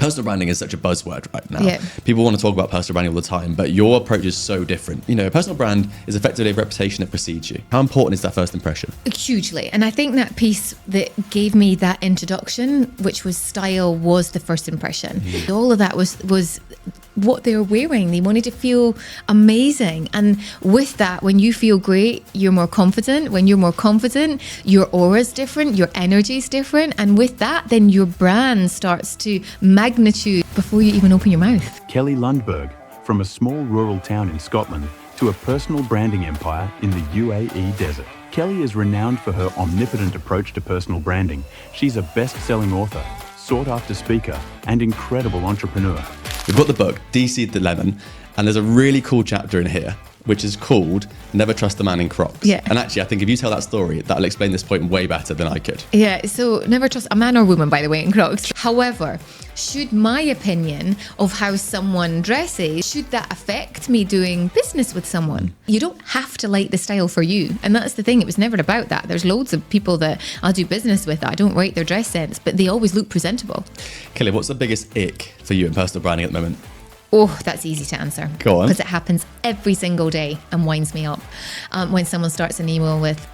personal branding is such a buzzword right now. Yeah. People want to talk about personal branding all the time, but your approach is so different. You know, a personal brand is effectively a reputation that precedes you. How important is that first impression? Hugely. And I think that piece that gave me that introduction, which was style, was the first impression. All of that was what they were wearing. They wanted to feel amazing. And with that, when you feel great, you're more confident. When you're more confident, your aura's different, your energy's different. And with that, then your brand starts to magnitude before you even open your mouth. Kelly Lundbergy, from a small rural town in Scotland to a personal branding empire in the UAE desert. Kelly is renowned for her omnipotent approach to personal branding. She's a best-selling author, sought-after speaker, and incredible entrepreneur. We've got the book, DC the Lemon, and there's a really cool chapter in here, which is called Never Trust a Man in Crocs. Yeah. And actually, I think if you tell that story, that'll explain this point way better than I could. Yeah, so never trust a man or woman, by the way, in Crocs. However, should my opinion of how someone dresses, should that affect me doing business with someone? You don't have to like the style for you. And that's the thing, it was never about that. There's loads of people that I'll do business with that I don't rate their dress sense, but they always look presentable. Kelly, what's the biggest ick for you in personal branding at the moment? Oh, that's easy to answer. Go on. Because it happens every single day and winds me up. When someone starts an email with,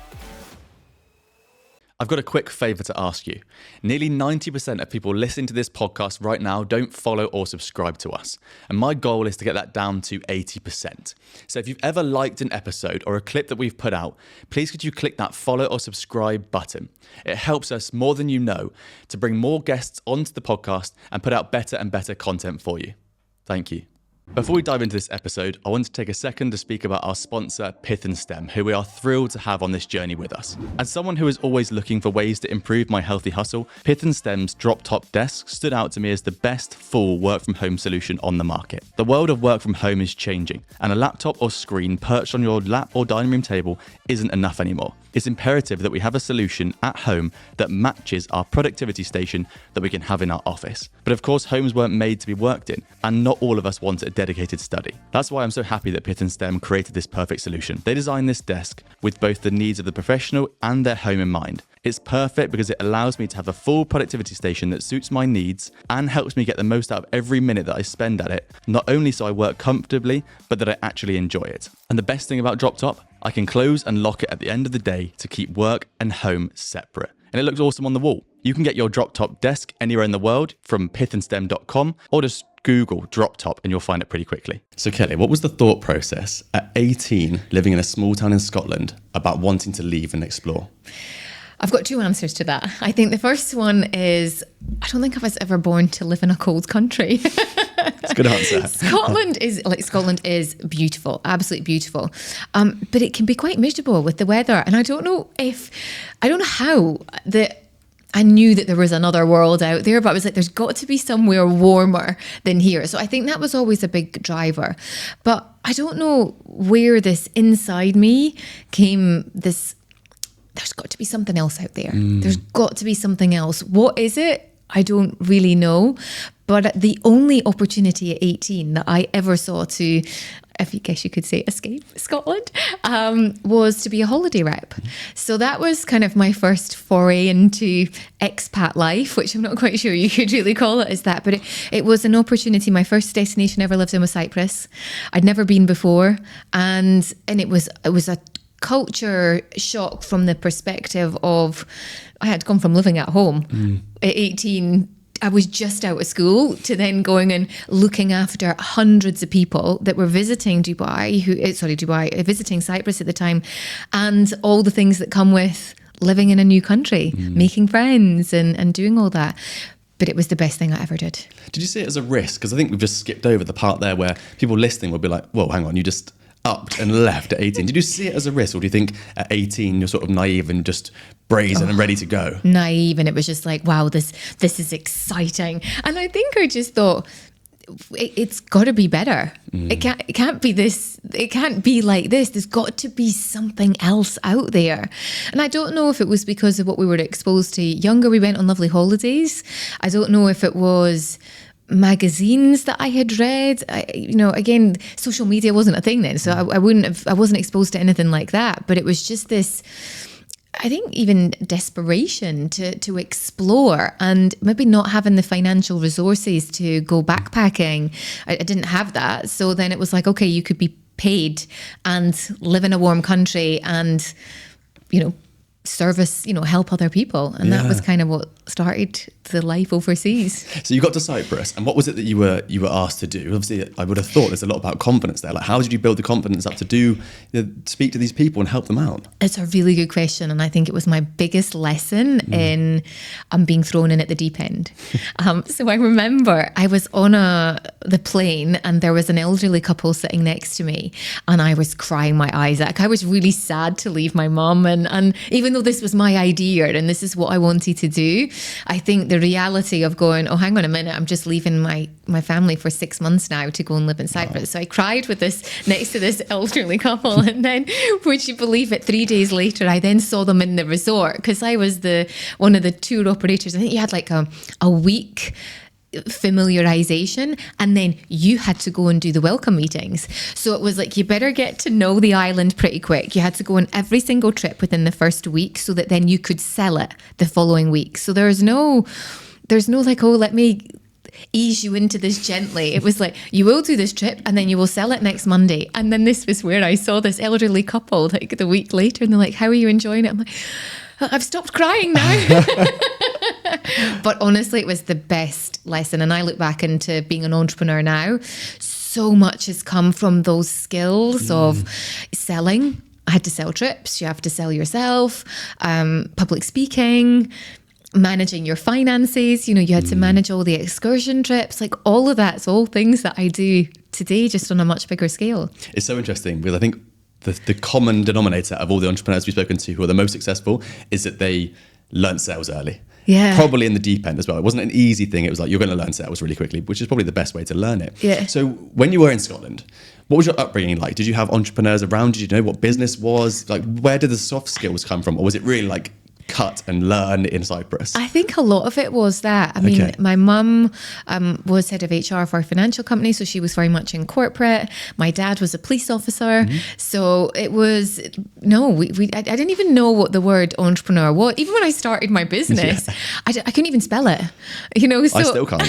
I've got a quick favour to ask you. Nearly 90% of people listening to this podcast right now don't follow or subscribe to us. And my goal is to get that down to 80%. So if you've ever liked an episode or a clip that we've put out, please could you click that follow or subscribe button. It helps us more than you know to bring more guests onto the podcast and put out better and better content for you. Thank you. Before we dive into this episode, I want to take a second to speak about our sponsor, Pith Stem, who we are thrilled to have on this journey with us. As someone who is always looking for ways to improve my healthy hustle, Pith Stem's DropTop desk stood out to me as the best full work from home solution on the market. The world of work from home is changing, and a laptop or screen perched on your lap or dining room table isn't enough anymore. It's imperative that we have a solution at home that matches our productivity station that we can have in our office. But of course, homes weren't made to be worked in, and not all of us want a dedicated study. That's why I'm so happy that Pith Stem created this perfect solution. They designed this desk with both the needs of the professional and their home in mind. It's perfect because it allows me to have a full productivity station that suits my needs and helps me get the most out of every minute that I spend at it, not only so I work comfortably, but that I actually enjoy it. And the best thing about DropTop, I can close and lock it at the end of the day to keep work and home separate. And it looks awesome on the wall. You can get your DropTop desk anywhere in the world from pithandstem.com or just Google DropTop and you'll find it pretty quickly. So Kelly, what was the thought process at 18, living in a small town in Scotland, about wanting to leave and explore? I've got two answers to that. I think the first one is, I don't think I was ever born to live in a cold country. It's a good answer. Scotland is beautiful, absolutely beautiful. But it can be quite miserable with the weather. And I don't know how I knew that there was another world out there, but I was like, there's got to be somewhere warmer than here. So I think that was always a big driver. But I don't know where this inside me came, there's got to be something else out there. There's got to be something else. What is it? I don't really know. But the only opportunity at 18 that I ever saw to, if you guess you could say, escape Scotland, was to be a holiday rep. So that was kind of my first foray into expat life, which I'm not quite sure you could really call it as that. But it was an opportunity. My first destination I ever lived in was Cyprus. I'd never been before. And it was a culture shock from the perspective of, I had come from living at home at 18. I was just out of school to then going and looking after hundreds of people that were visiting visiting Cyprus at the time, and all the things that come with living in a new country, making friends and doing all that. But it was the best thing I ever did. Did you see it as a risk? Because I think we've just skipped over the part there where people listening will be like, whoa, hang on, you just upped and left at 18. Did you see it as a risk, or do you think at 18 you're sort of naive and just brazen and ready to go? Naive, and it was just like, wow, this is exciting. And I think I just thought, it's got to be better. It can't be this. It can't be like this. There's got to be something else out there. And I don't know if it was because of what we were exposed to. Younger, we went on lovely holidays. I don't know if it was magazines that I had read. Again, social media wasn't a thing then, so I wasn't exposed to anything like that. But it was just this. I think even desperation to explore, and maybe not having the financial resources to go backpacking. I didn't have that. So then it was like, okay, you could be paid and live in a warm country and, service, help other people. And that was kind of what started the life overseas. So you got to Cyprus, and what was it that you were asked to do? Obviously, I would have thought there's a lot about confidence there. Like, how did you build the confidence up to speak to these people and help them out? It's a really good question, and I think it was my biggest lesson in being thrown in at the deep end. So I remember I was on the plane, and there was an elderly couple sitting next to me, and I was crying my eyes out. I was really sad to leave my mum, and even though this was my idea and this is what I wanted to do, I think the reality of going, oh, hang on a minute, I'm just leaving my family for 6 months now to go and live in Cyprus. Wow. So I cried next to this elderly couple. And then, would you believe it, 3 days later, I then saw them in the resort, because I was one of the tour operators. I think you had like a week familiarization, and then you had to go and do the welcome meetings. So it was like, you better get to know the island pretty quick. You had to go on every single trip within the first week, so that then you could sell it the following week. So there's no like, oh, let me ease you into this gently. It was like, you will do this trip and then you will sell it next Monday. And then this was where I saw this elderly couple like the week later, and they're like, how are you enjoying it? I'm like, I've stopped crying now. But honestly, it was the best lesson. And I look back into being an entrepreneur now, so much has come from those skills of selling. I had to sell trips. You have to sell yourself, public speaking, managing your finances. You had to manage all the excursion trips, like all of that's all things that I do today, just on a much bigger scale. It's so interesting, because I think the common denominator of all the entrepreneurs we've spoken to who are the most successful is that they learned sales early. Yeah. Probably in the deep end as well. It wasn't an easy thing. It was like, you're going to learn sales really quickly, which is probably the best way to learn it. Yeah. So when you were in Scotland, what was your upbringing like? Did you have entrepreneurs around you? Did you know what business was? Like, where did the soft skills come from? Or was it really like cut and learn in Cyprus? I think a lot of it was that. I mean, my mum was head of HR for a financial company, so she was very much in corporate. My dad was a police officer. So it was, I didn't even know what the word entrepreneur was. Even when I started my business, I couldn't even spell it. So, I still can't.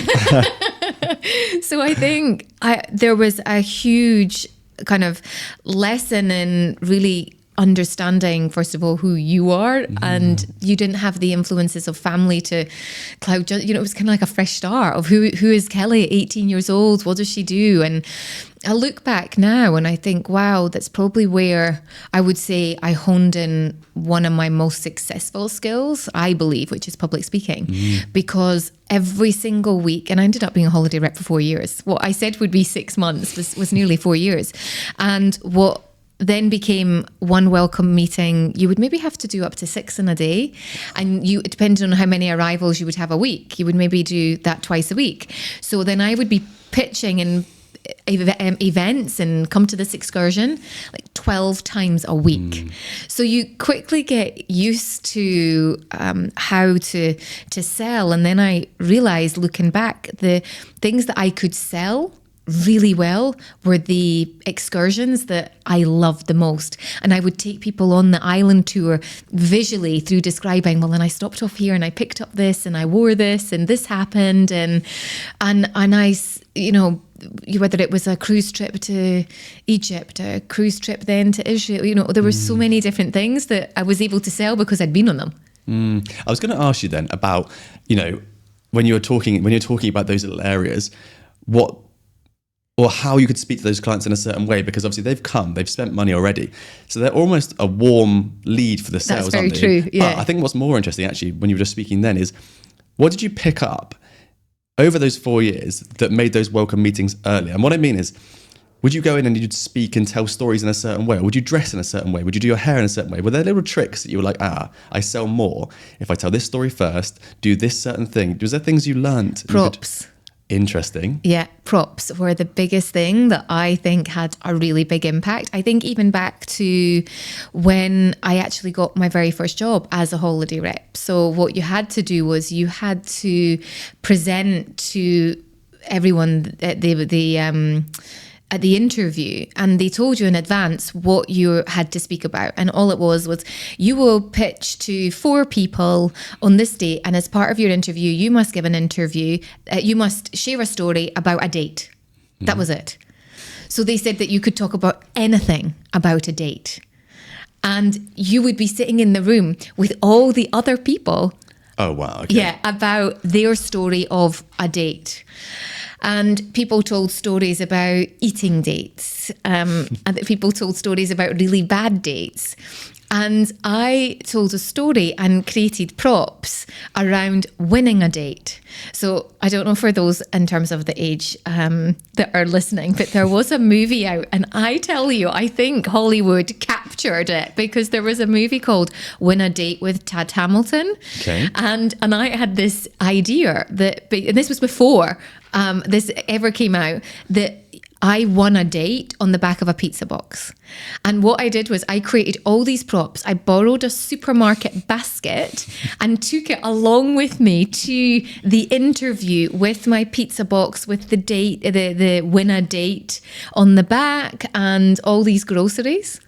So I think there was a huge kind of lesson in really understanding, first of all, who you are, and you didn't have the influences of family to cloud judge. It was kind of like a fresh start of who is Kelly at 18 years old? What does she do? And I look back now and I think, wow, that's probably where I would say I honed in one of my most successful skills, I believe, which is public speaking. Because every single week, and I ended up being a holiday rep for 4 years. What I said would be 6 months was nearly 4 years. And what then became one welcome meeting, you would maybe have to do up to 6 in a day. And depending on how many arrivals you would have a week, you would maybe do that twice a week. So then I would be pitching in events and come to this excursion like 12 times a week. So you quickly get used to how to sell. And then I realized, looking back, the things that I could sell really well were the excursions that I loved the most. And I would take people on the island tour visually through describing, well, and I stopped off here and I picked up this and I wore this and this happened. And I, whether it was a cruise trip to Egypt, a cruise trip then to Israel, there were so many different things that I was able to sell because I'd been on them. I was going to ask you then about, when you're talking about those little areas, or how you could speak to those clients in a certain way, because obviously they've spent money already. So they're almost a warm lead for the sales, That's very aren't they? true, yeah. But I think what's more interesting, actually, when you were just speaking then, is what did you pick up over those 4 years that made those welcome meetings earlier? And what I mean is, would you go in and you'd speak and tell stories in a certain way? Or would you dress in a certain way? Would you do your hair in a certain way? Were there little tricks that you were like, I sell more if I tell this story first, do this certain thing? Was there things you learned? Props. Interesting. Yeah, props were the biggest thing that I think had a really big impact. I think even back to when I actually got my very first job as a holiday rep. So what you had to do was you had to present to everyone the at the interview, and they told you in advance what you had to speak about. And all it was you will pitch to 4 people on this date, and as part of your interview, you must give an interview. You must share a story about a date. That was it. So they said that you could talk about anything about a date. And you would be sitting in the room with all the other people. Oh, wow. Okay. Yeah, about their story of a date. And people told stories about eating dates. And people told stories about really bad dates. And I told a story and created props around winning a date. So I don't know for those in terms of the age that are listening, but there was a movie out, and I tell you, I think Hollywood captured it, because there was a movie called Win a Date with Tad Hamilton. Okay. And I had this idea that, and this was before this ever came out, that I won a date on the back of a pizza box. And what I did was I created all these props. I borrowed a supermarket basket and took it along with me to the interview with my pizza box, with the date, the win a date on the back, and all these groceries.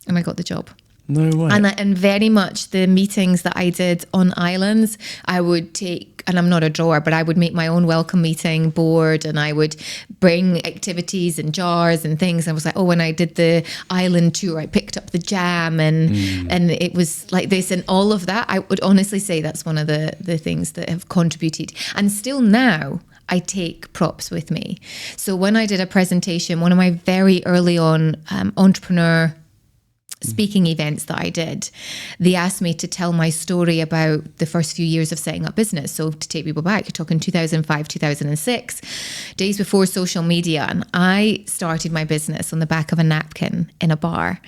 And I got the job. No way. And very much the meetings that I did on islands, I would take, and I'm not a drawer, but I would make my own welcome meeting board, and I would bring activities and jars and things. I was like, oh, when I did the island tour, I picked up the jam, and it was like this, and all of that. I would honestly say that's one of the things that have contributed. And still now, I take props with me. So when I did a presentation, one of my very early on entrepreneur speaking events that I did, they asked me to tell my story about the first few years of setting up business. So to take people back, you're talking 2005, 2006, days before social media. And I started my business on the back of a napkin in a bar.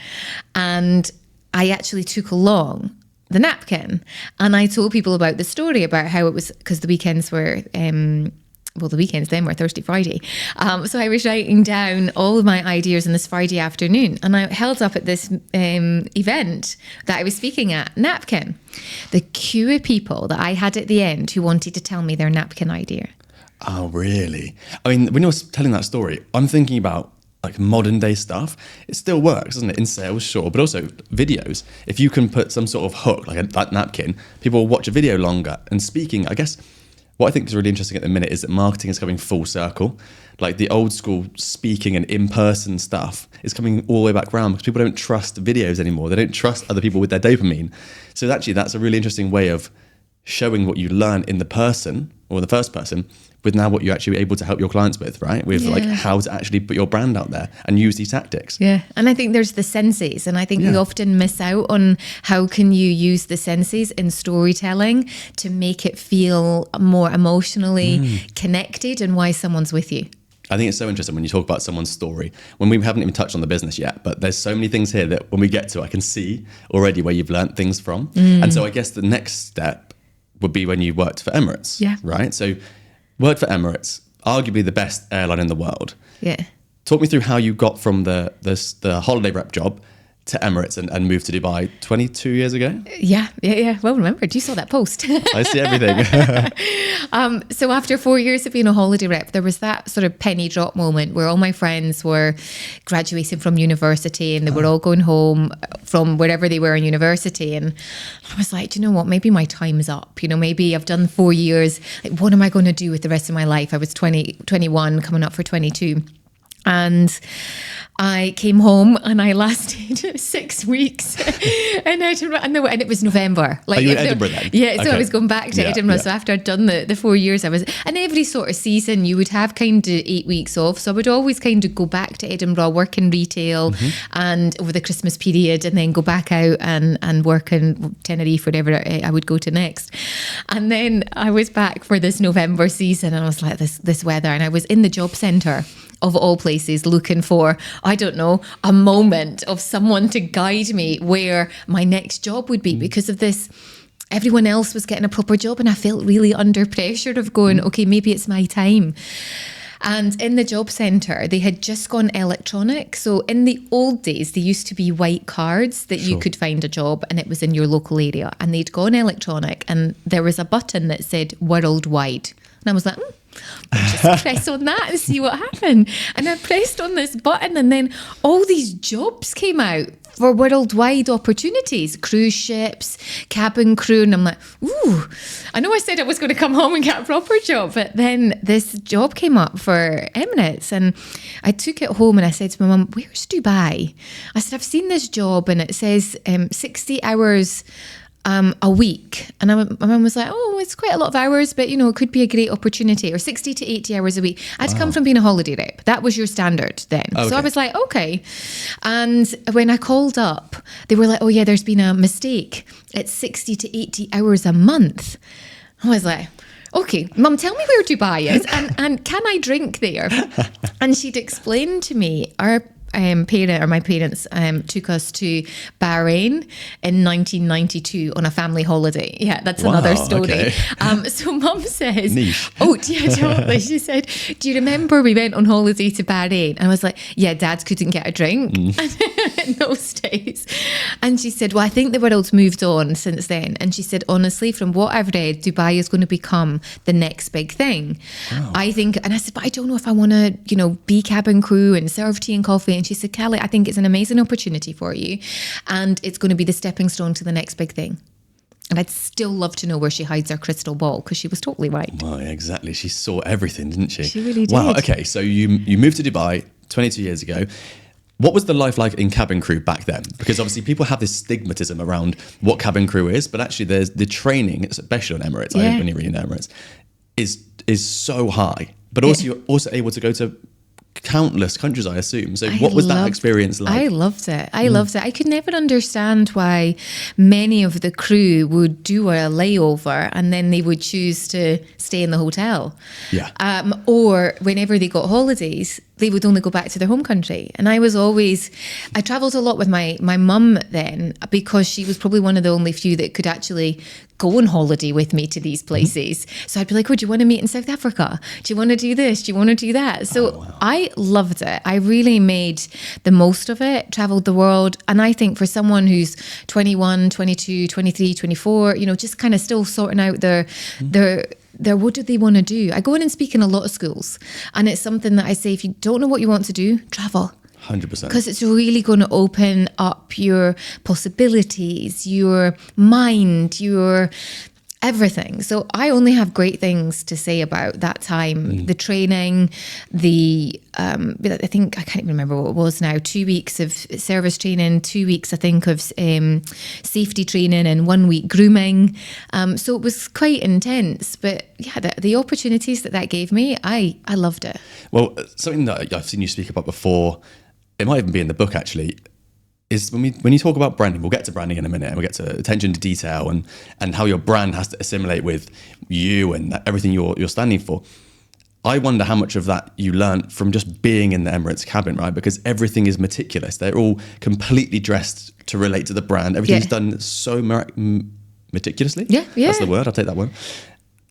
And I actually took along the napkin, and I told people about the story about how it was, because the weekends were the weekends then were Thursday, Friday. So I was writing down all of my ideas on this Friday afternoon, and I held up at this event that I was speaking at, napkin. The queue of people that I had at the end who wanted to tell me their napkin idea. Oh, really? I mean, when you're telling that story, I'm thinking about like modern day stuff. It still works, doesn't it? In sales, sure, but also videos. If you can put some sort of hook, like that napkin, people will watch a video longer. And speaking, I guess, what I think is really interesting at the minute is that marketing is coming full circle. Like the old school speaking and in-person stuff is coming all the way back around, because people don't trust videos anymore. They don't trust other people with their dopamine. So actually, that's a really interesting way of showing what you learn in the person, or the first person, with now what you're actually able to help your clients with, right? With like how to actually put your brand out there and use these tactics. Yeah. And I think there's the senses, and I think we often miss out on how can you use the senses in storytelling to make it feel more emotionally connected, and why someone's with you. I think it's so interesting when you talk about someone's story, when we haven't even touched on the business yet, but there's so many things here that when we get to, I can see already where you've learned things from. And so I guess the next step would be when you worked for Emirates, right? So worked for Emirates, arguably the best airline in the world. Yeah. Talk me through how you got from the holiday rep job to Emirates and moved to Dubai 22 years ago? Yeah. Well remembered. You saw that post. I see everything. So after 4 years of being a holiday rep, there was that sort of penny drop moment where all my friends were graduating from university, and they were all going home from wherever they were in university. And I was like, do you know what? Maybe my time's up. You know, maybe I've done 4 years. Like, what am I going to do with the rest of my life? I was 21, coming up for 22. And I came home and I lasted 6 weeks in Edinburgh, and it was November. Like, you in Edinburgh then? Yeah, so I was going back to Edinburgh. Yeah. So after I'd done the 4 years, and every sort of season you would have kind of 8 weeks off. So I would always kind of go back to Edinburgh, work in retail and over the Christmas period, and then go back out and work in Tenerife, whatever I would go to next. And then I was back for this November season, and I was like, this weather, and I was in the job centre of all places looking for, I don't know, a moment of someone to guide me where my next job would be, because of this. Everyone else was getting a proper job, and I felt really under pressure of going, okay, maybe it's my time. And in the job centre, they had just gone electronic. So in the old days, there used to be white cards that you could find a job, and it was in your local area. And they'd gone electronic, and there was a button that said worldwide. And I was like, just press on that and see what happened. And I pressed on this button, and then all these jobs came out for worldwide opportunities, cruise ships, cabin crew. And I'm like, ooh, I know I said I was going to come home and get a proper job, but then this job came up for Emirates, and I took it home and I said to my mum, where's Dubai? I said, I've seen this job and it says 60 hours a week. And my mum was like, oh, it's quite a lot of hours, but you know, it could be a great opportunity, or 60 to 80 hours a week. I'd come from being a holiday rep. That was your standard then. Okay. So I was like, okay. And when I called up, they were like, oh yeah, there's been a mistake. It's 60 to 80 hours a month. I was like, okay, Mum, tell me where Dubai is and can I drink there? And she'd explained to me, my parents took us to Bahrain in 1992 on a family holiday. Yeah, that's another story. Okay. So Mum says, niche. Oh, yeah, totally. She said, do you remember we went on holiday to Bahrain? And I was like, yeah, Dad couldn't get a drink in those days. And she said, well, I think the world's moved on since then. And she said, honestly, from what I've read, Dubai is going to become the next big thing. Wow. I think, and I said, but I don't know if I want to, you know, be cabin crew and serve tea and coffee. And she said, Kelly, I think it's an amazing opportunity for you, and it's going to be the stepping stone to the next big thing. And I'd still love to know where she hides her crystal ball, because she was totally right. Well, exactly. She saw everything, didn't she? She really did. Wow. Okay. So you moved to Dubai 22 years ago. What was the life like in cabin crew back then? Because obviously people have this stigmatism around what cabin crew is, but actually there's the training, especially on Emirates, I only read in Emirates, is so high. But also you're also able to go to countless countries, I assume. So what was that experience like? I loved it. I could never understand why many of the crew would do a layover and then they would choose to stay in the hotel. Yeah. Or whenever they got holidays, they would only go back to their home country. And I traveled a lot with my mum then, because she was probably one of the only few that could actually go on holiday with me to these places. So I'd be like, oh, do you want to meet in South Africa? Do you want to do this? Do you want to do that? So I loved it. I really made the most of it, traveled the world. And I think for someone who's 21, 22, 23, 24, you know, just kind of still sorting out their what do they want to do? I go in and speak in a lot of schools, and it's something that I say, if you don't know what you want to do, travel. 100%. Because it's really going to open up your possibilities, your mind, your everything. So I only have great things to say about that time. The training, I think, I can't even remember what it was now, 2 weeks of service training, 2 weeks, I think, of safety training, and 1 week grooming. So it was quite intense. But yeah, the opportunities that gave me, I loved it. Well, something that I've seen you speak about before, it might even be in the book actually, is when you talk about branding, we'll get to branding in a minute, and we'll get to attention to detail and how your brand has to assimilate with you and everything you're standing for. I wonder how much of that you learned from just being in the Emirates cabin, right? Because everything is meticulous. They're all completely dressed to relate to the brand. Everything's done so meticulously. Yeah. That's the word. I'll take that one.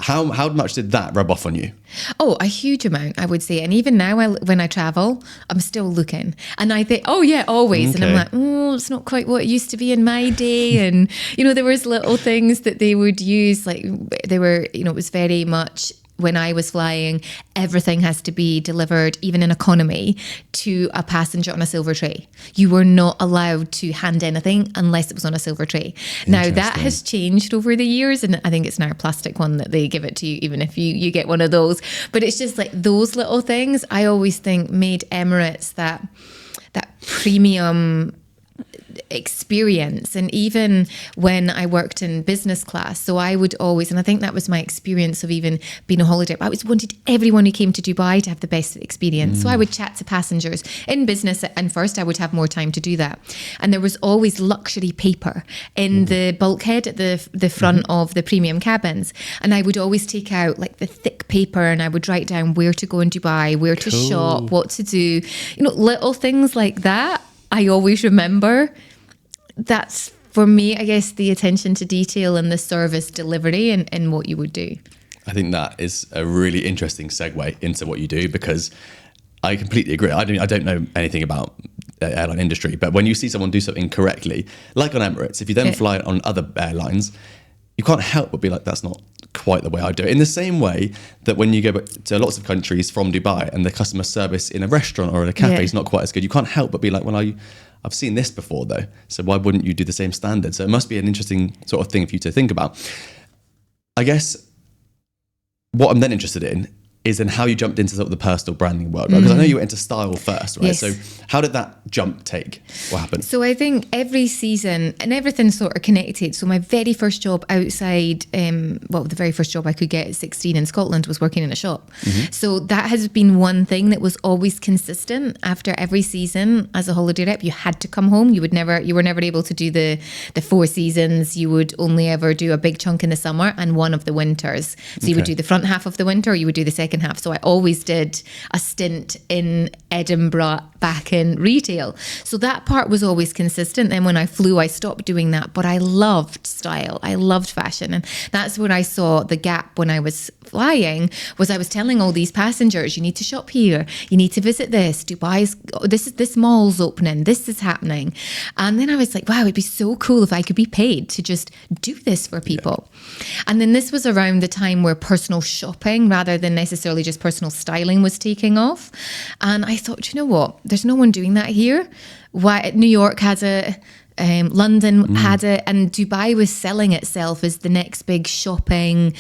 How much did that rub off on you? Oh, a huge amount, I would say. And even now, when I travel, I'm still looking. And I think, oh yeah, always. Okay. And I'm like, oh, it's not quite what it used to be in my day. And, you know, there was little things that they would use. Like they were, you know, it was very much, when I was flying, everything has to be delivered, even in economy, to a passenger on a silver tray. You were not allowed to hand anything unless it was on a silver tray. Now that has changed over the years, and I think it's now a plastic one that they give it to you, even if you get one of those. But it's just like those little things, I always think made Emirates that premium experience. And even when I worked in business class, so I would always, and I think that was my experience of even being a holiday, I always wanted everyone who came to Dubai to have the best experience. So I would chat to passengers in business, and first I would have more time to do that. And there was always luxury paper in the bulkhead at the front of the premium cabins, and I would always take out like the thick paper, and I would write down where to go in Dubai, where to shop, what to do, you know, little things like that. I always remember. That's, for me, I guess, the attention to detail and the service delivery and what you would do. I think that is a really interesting segue into what you do, because I completely agree. I don't know anything about the airline industry, but when you see someone do something correctly, like on Emirates, if you then fly on other airlines, you can't help but be like, that's not quite the way I do it. In the same way that when you go to lots of countries from Dubai and the customer service in a restaurant or in a cafe is not quite as good, you can't help but be like, well, I've seen this before though, so why wouldn't you do the same standard? So it must be an interesting sort of thing for you to think about. I guess what I'm then interested in is in how you jumped into sort of the personal branding world, right? Because I know you went into style first, right? Yes. So how did that jump take? What happened? So I think every season, and everything's sort of connected. So my very first job outside, the very first job I could get at 16 in Scotland was working in a shop. So that has been one thing that was always consistent. After every season as a holiday rep, you had to come home. You were never able to do the 4 seasons. You would only ever do a big chunk in the summer and one of the winters. So you would do the front half of the winter, or you would do the second half. So I always did a stint in Edinburgh back in retail. So that part was always consistent. Then when I flew, I stopped doing that. But I loved style. I loved fashion. And that's where I saw the gap when I was flying, was I was telling all these passengers, you need to shop here. You need to visit this. This mall's opening. This is happening. And then I was like, wow, it'd be so cool if I could be paid to just do this for people. And then this was around the time where personal shopping, rather than necessarily just personal styling, was taking off. And I thought, you know what? There's no one doing that here. Why New York has it, London had it, and Dubai was selling itself as the next big shopping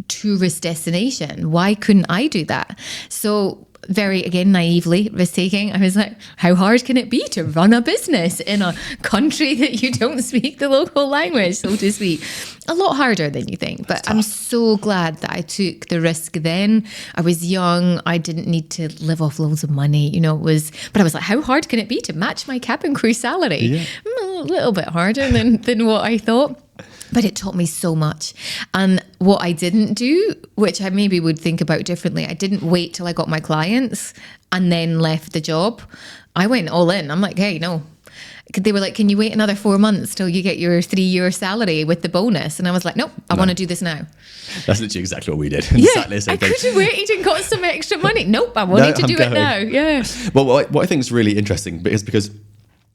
tourist destination. Why couldn't I do that? So very, again, naively risk-taking, I was like, how hard can it be to run a business in a country that you don't speak the local language, so to speak? A lot harder than you think, but I'm so glad that I took the risk then. I was young. I didn't need to live off loads of money, but I was like, how hard can it be to match my cabin crew salary? Yeah. A little bit harder than what I thought. But it taught me so much. And what I didn't do, which I maybe would think about differently, I didn't wait till I got my clients and then left the job. I went all in. I'm like, hey, no. They were like, can you wait another 4 months till you get your 3-year salary with the bonus? And I was like, nope, I want to do this now. That's literally exactly what we did. Yeah, I could have waited and got some extra money. Nope, I wanted to do it now. Yeah. Well, what I think is really interesting is because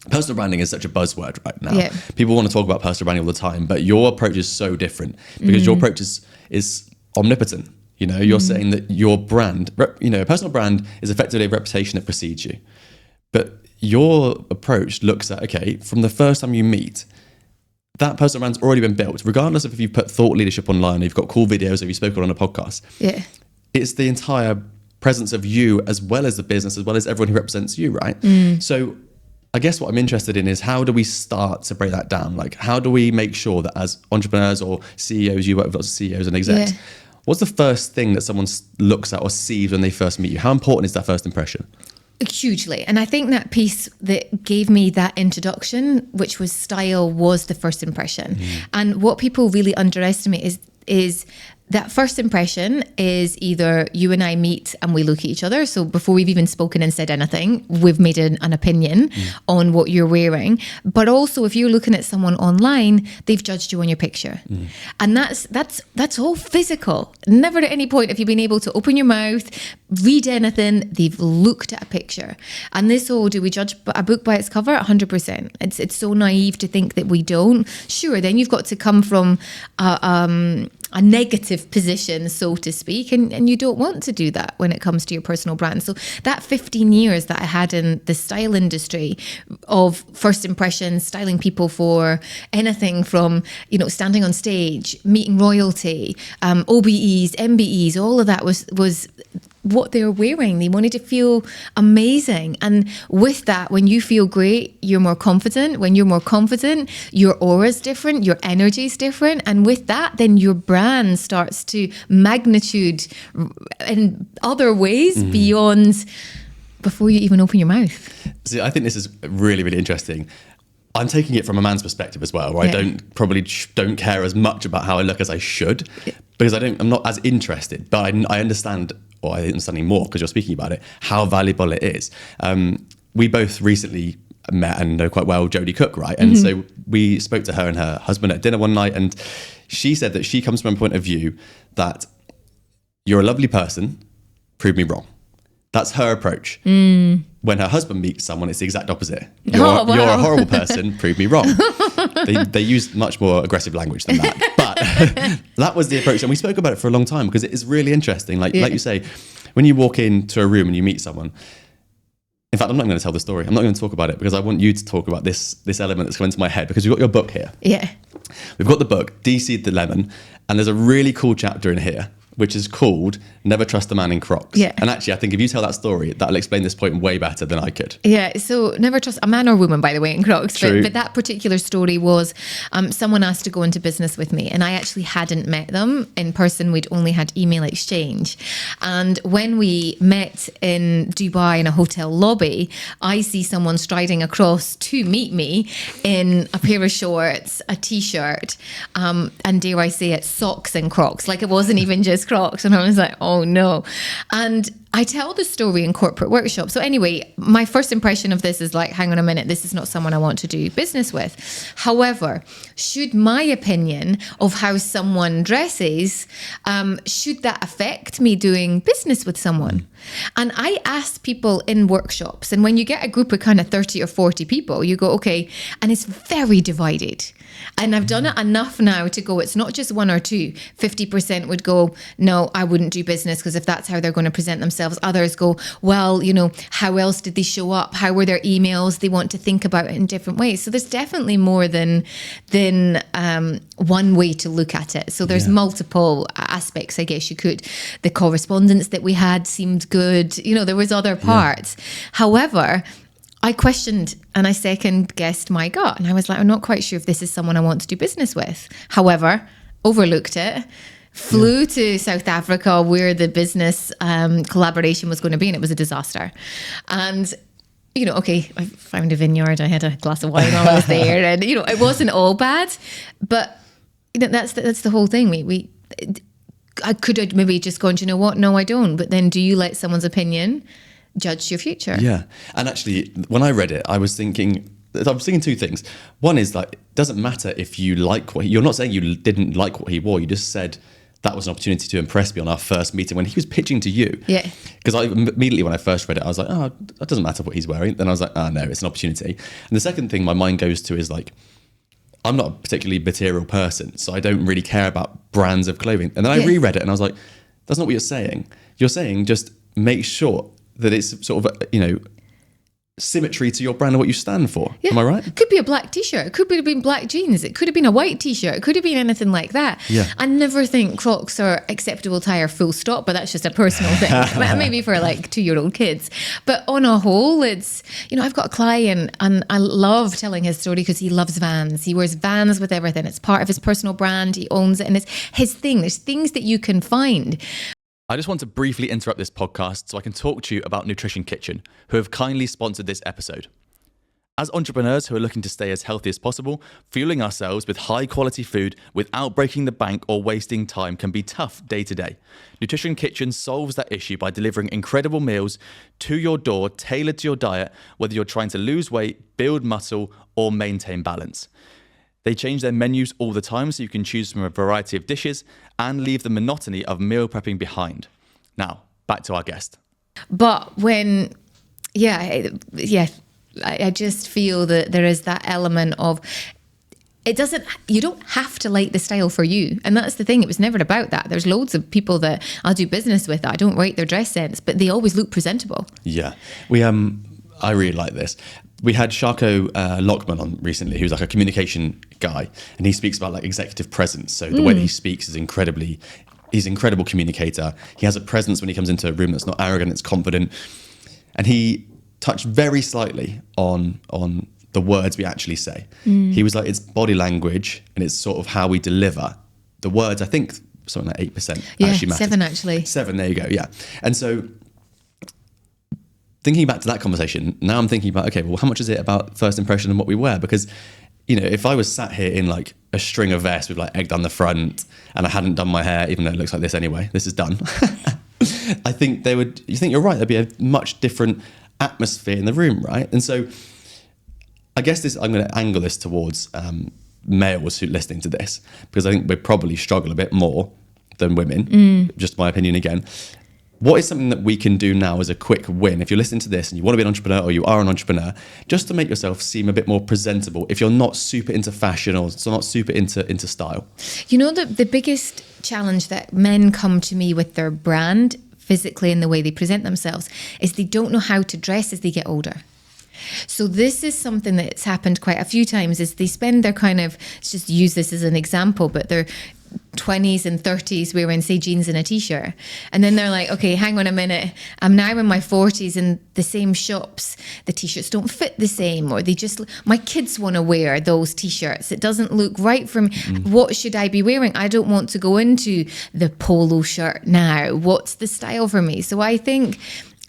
personal branding is such a buzzword right now. Yeah. People want to talk about personal branding all the time, but your approach is so different because your approach is omnipotent. You're saying that your brand, a personal brand is effectively a reputation that precedes you. But your approach looks at, okay, from the first time you meet, that personal brand's already been built, regardless of if you've put thought leadership online, or you've got cool videos, or you've spoken on a podcast. Yeah. It's the entire presence of you, as well as the business, as well as everyone who represents you, right? So I guess what I'm interested in is, how do we start to break that down? Like, how do we make sure that as entrepreneurs or CEOs, you work with lots of CEOs and execs, what's the first thing that someone looks at or sees when they first meet you? How important is that first impression? Hugely. And I think that piece that gave me that introduction, which was style, was the first impression. And what people really underestimate is that first impression is either you and I meet and we look at each other. So before we've even spoken and said anything, we've made an opinion on what you're wearing. But also, if you're looking at someone online, they've judged you on your picture. And that's all physical. Never at any point have you been able to open your mouth, read anything. They've looked at a picture. And this whole, do we judge a book by its cover? 100%. It's so naive to think that we don't. Sure, then you've got to come from a negative position, so to speak, and you don't want to do that when it comes to your personal brand. So that 15 years that I had in the style industry of first impressions, styling people for anything from, standing on stage, meeting royalty, OBEs, MBEs, all of that was what they were wearing. They wanted to feel amazing. And with that, when you feel great, you're more confident. When you're more confident, your aura's different, your energy's different. And with that, then your brand starts to magnitude in other ways beyond before you even open your mouth. See, I think this is really, really interesting. I'm taking it from a man's perspective as well, where I don't care as much about how I look as I should, because I'm not as interested, but I understand, or I understand more because you're speaking about it, how valuable it is. We both recently met and know quite well Jodie Cook, right? And so we spoke to her and her husband at dinner one night, and she said that she comes from a point of view that you're a lovely person, prove me wrong. That's her approach. When her husband meets someone, it's the exact opposite. You're a horrible person, prove me wrong. They use much more aggressive language than that. But That was the approach. And we spoke about it for a long time because it is really interesting. Like you say, when you walk into a room and you meet someone, in fact, I'm not going to tell the story. I'm not going to talk about it because I want you to talk about this element that's come into my head, because we've got your book here. Yeah. We've got the book, De-Seed the Lemon, and there's a really cool chapter in here which is called Never Trust a Man in Crocs. Yeah. And actually, I think if you tell that story, that'll explain this point way better than I could. Yeah, so never trust a man or woman, by the way, in Crocs. But that particular story was someone asked to go into business with me, and I actually hadn't met them in person. We'd only had email exchange. And when we met in Dubai in a hotel lobby, I see someone striding across to meet me in a pair of shorts, a t-shirt, and dare I say it, socks and Crocs. Like, it wasn't even just Crocs. And I was like, oh no. And I tell the story in corporate workshops. So anyway, my first impression of this is like, hang on a minute, this is not someone I want to do business with. However, should my opinion of how someone dresses, should that affect me doing business with someone? And I ask people in workshops, and when you get a group of kind of 30 or 40 people, you go, okay, and it's very divided. And I've done it enough now to go, it's not just one or two. 50% would go, no, I wouldn't do business because if that's how they're going to present themselves. Others go, well, you know, how else did they show up? How were their emails? They want to think about it in different ways. So there's definitely more than one way to look at it. So there's multiple aspects, I guess you could. The correspondence that we had seemed good. You know, there was other parts. However, I questioned and I second guessed my gut. And I was like, I'm not quite sure if this is someone I want to do business with. However, overlooked it, flew to South Africa where the business collaboration was going to be, and it was a disaster. And, you know, okay, I found a vineyard, I had a glass of wine while I was there, and, you know, it wasn't all bad. But, you know, that's the whole thing. I could have maybe just gone, do you know what? No, I don't. But then do you let someone's opinion judge your future? Yeah. And actually, when I read it, I was thinking two things. One is like, it doesn't matter if you like you're not saying you didn't like what he wore. You just said that was an opportunity to impress me on our first meeting when he was pitching to you. Yeah. Because I immediately, when I first read it, I was like, oh, that doesn't matter what he's wearing. Then I was like, oh no, it's an opportunity. And the second thing my mind goes to is like, I'm not a particularly material person, so I don't really care about brands of clothing. And then I reread it and I was like, that's not what you're saying. You're saying just make sure that it's sort of, you know, symmetry to your brand and what you stand for. Yeah. Am I right? It could be a black t-shirt. It could have been black jeans. It could have been a white t-shirt. It could have been anything like that. Yeah. I never think Crocs are acceptable attire full stop, but that's just a personal thing. Maybe for like 2-year-old kids. But on a whole, it's, you know, I've got a client and I love telling his story because he loves Vans. He wears Vans with everything. It's part of his personal brand. He owns it and it's his thing. There's things that you can find. I just want to briefly interrupt this podcast so I can talk to you about Nutrition Kitchen, who have kindly sponsored this episode. As entrepreneurs who are looking to stay as healthy as possible, fueling ourselves with high quality food without breaking the bank or wasting time can be tough day to day. Nutrition Kitchen solves that issue by delivering incredible meals to your door, tailored to your diet, whether you're trying to lose weight, build muscle, or maintain balance. They change their menus all the time so you can choose from a variety of dishes and leave the monotony of meal prepping behind. Now, back to our guest. But when, I just feel that there is that element of, you don't have to like the style for you. And that's the thing. It was never about that. There's loads of people that I'll do business with that I don't rate their dress sense, but they always look presentable. Yeah. I really like this. We had Sharko Lockman on recently, who's like a communication guy, and he speaks about like executive presence. So the way that he speaks is he's an incredible communicator. He has a presence when he comes into a room that's not arrogant, it's confident. And he touched very slightly on the words we actually say. He was like, it's body language and it's sort of how we deliver the words. I think something like 8% actually matters. 7 actually. 7, there you go, yeah. And so thinking back to that conversation, now I'm thinking about, okay, well, how much is it about first impression and what we wear? Because, you know, if I was sat here in like a stringer vest with like egg down the front and I hadn't done my hair, even though it looks like this anyway, this is done. I think you think you're right, there'd be a much different atmosphere in the room, right? And so I guess I'm going to angle this towards males who are listening to this, because I think we probably struggle a bit more than women, just my opinion again. what is something that we can do now as a quick win? If you're listening to this and you want to be an entrepreneur or you are an entrepreneur, just to make yourself seem a bit more presentable if you're not super into fashion or so not super into style? You know, the biggest challenge that men come to me with their brand physically and the way they present themselves is they don't know how to dress as they get older. So this is something that's happened quite a few times, is they spend their kind of, let's just use this as an example, but they're 20s and 30s wearing, say, jeans and a t-shirt, and then they're like, okay, hang on a minute, I'm now in my 40s, in the same shops the t-shirts don't fit the same, or my kids want to wear those t-shirts, it doesn't look right for me. What should I be wearing? I don't want to go into the polo shirt now. What's the style for me? So I think,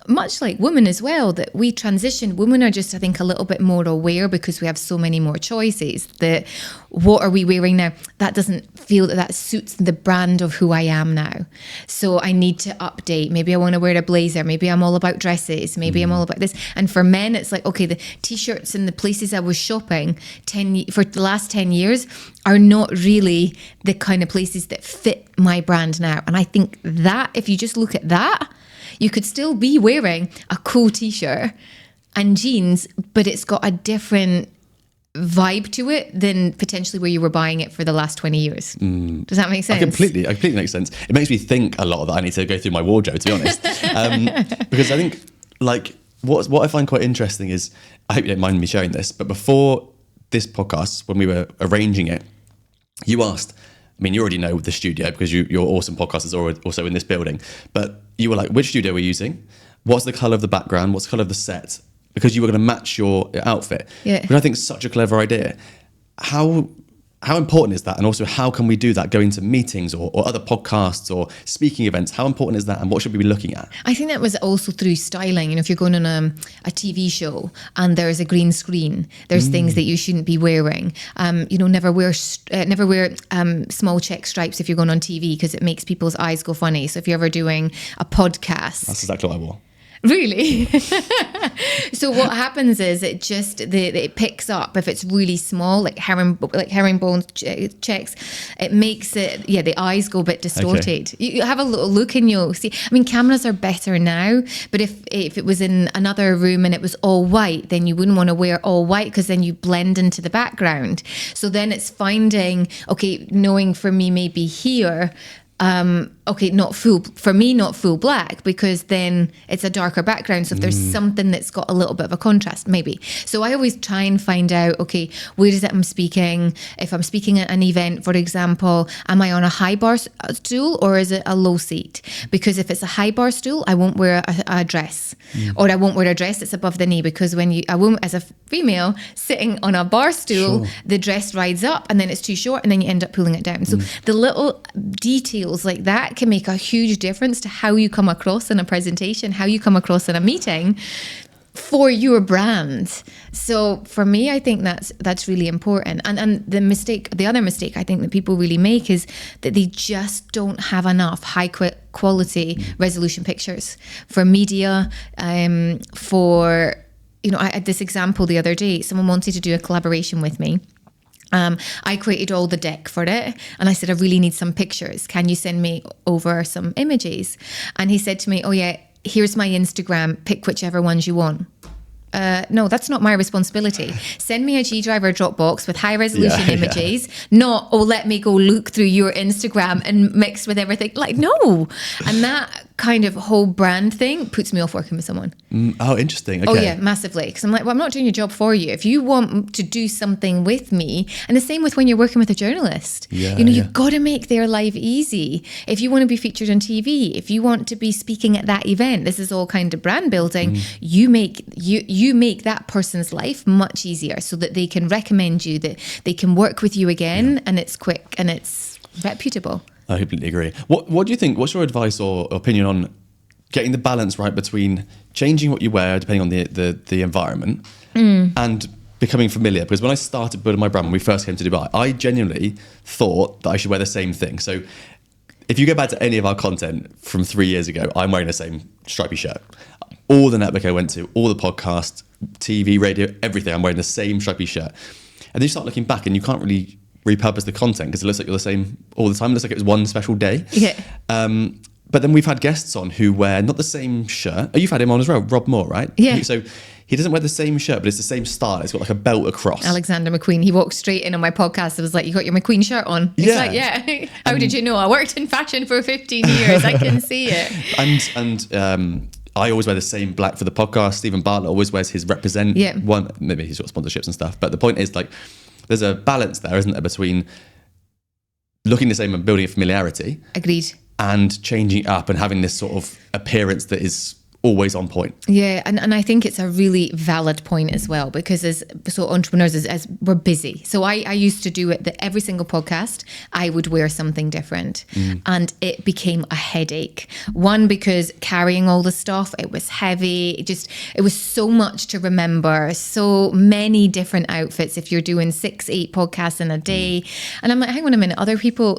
much like women as well, that we transition. Women are just, I think, a little bit more aware because we have so many more choices, that what are we wearing now? That doesn't feel that suits the brand of who I am now. So I need to update. Maybe I want to wear a blazer. Maybe I'm all about dresses. Maybe I'm all about this. And for men, it's like, okay, the t-shirts in the places I was shopping for the last 10 years are not really the kind of places that fit my brand now. And I think that if you just look at that, you could still be wearing a cool t-shirt and jeans, but it's got a different vibe to it than potentially where you were buying it for the last 20 years. Does that make sense? It completely makes sense. It makes me think a lot that I need to go through my wardrobe, to be honest. Because I think, like, what I find quite interesting is, I hope you don't mind me sharing this, but before this podcast, when we were arranging it, you asked, I mean, you already know the studio because your awesome podcast is also in this building, but you were like, which studio we're using? What's the colour of the background? What's the colour of the set? Because you were going to match your outfit. Yeah. Which I think is such a clever idea. How important is that? And also, how can we do that going to meetings or other podcasts or speaking events? How important is that? And what should we be looking at? I think that was also through styling. You know, if you're going on a TV show and there's a green screen, there's things that you shouldn't be wearing. You know, never wear small check stripes if you're going on TV because it makes people's eyes go funny. So if you're ever doing a podcast. That's exactly what I wore. Really? So what happens is it picks up if it's really small, like herringbone checks. It makes it, the eyes go a bit distorted. Okay. You have a little look and you'll see. I mean, cameras are better now, but if it was in another room and it was all white, then you wouldn't want to wear all white because then you blend into the background. So then it's finding, knowing for me maybe here, not full black, because then it's a darker background. So if there's something that's got a little bit of a contrast, maybe. So I always try and find out, where is it I'm speaking? If I'm speaking at an event, for example, am I on a high bar stool or is it a low seat? Because if it's a high bar stool, I won't wear a dress, or I won't wear a dress that's above the knee, because when a woman, as a female sitting on a bar stool, the dress rides up and then it's too short and then you end up pulling it down. So the little details like that can make a huge difference to how you come across in a presentation, how you come across in a meeting for your brand. So for me, I think that's really important. And the other mistake I think that people really make is that they just don't have enough high quality resolution pictures for media. I had this example the other day. Someone wanted to do a collaboration with me. I created all the deck for it and I said, I really need some pictures. Can you send me over some images? And he said to me, here's my Instagram, pick whichever ones you want. No, that's not my responsibility. Send me a G Drive or Dropbox with high resolution images, not, let me go look through your Instagram and mix with everything. Like, no. And that kind of whole brand thing puts me off working with someone. Oh, interesting. Okay. Oh yeah, massively. Because I'm like, I'm not doing your job for you. If you want to do something with me, and the same with when you're working with a journalist, you've got to make their life easy. If you want to be featured on TV, if you want to be speaking at that event, this is all kind of brand building. You make that person's life much easier so that they can recommend you, that they can work with you again, and it's quick and it's reputable. I completely agree. What do you think? What's your advice or opinion on getting the balance right between changing what you wear depending on the environment and becoming familiar? Because when I started building my brand, when we first came to Dubai, I genuinely thought that I should wear the same thing. So if you go back to any of our content from 3 years ago, I'm wearing the same stripy shirt. All the network I went to, all the podcasts, TV, radio, everything, I'm wearing the same stripy shirt. And then you start looking back and you can't really repurpose the content because it looks like you're the same all the time. It looks like it was one special day. Yeah. But then we've had guests on who wear not the same shirt. Oh, you've had him on as well, Rob Moore, right? Yeah. So he doesn't wear the same shirt, but it's the same style. It's got like a belt across. Alexander McQueen, he walked straight in on my podcast. I was like, you got your McQueen shirt on? He's like, yeah. How did you know? I worked in fashion for 15 years. I can see it. And I always wear the same black for the podcast. Stephen Bartlett always wears his Represent one. Maybe he's got sponsorships and stuff. But the point is, like, there's a balance there, isn't there, between looking the same and building a familiarity. Agreed. And changing it up and having this sort of appearance that is always on point. Yeah, and I think it's a really valid point as well, because as entrepreneurs, as we're busy. So I used to do it that every single podcast, I would wear something different. And it became a headache. One, because carrying all the stuff, it was heavy. It was so much to remember, so many different outfits if you're doing 6-8 podcasts in a day. And I'm like, hang on a minute,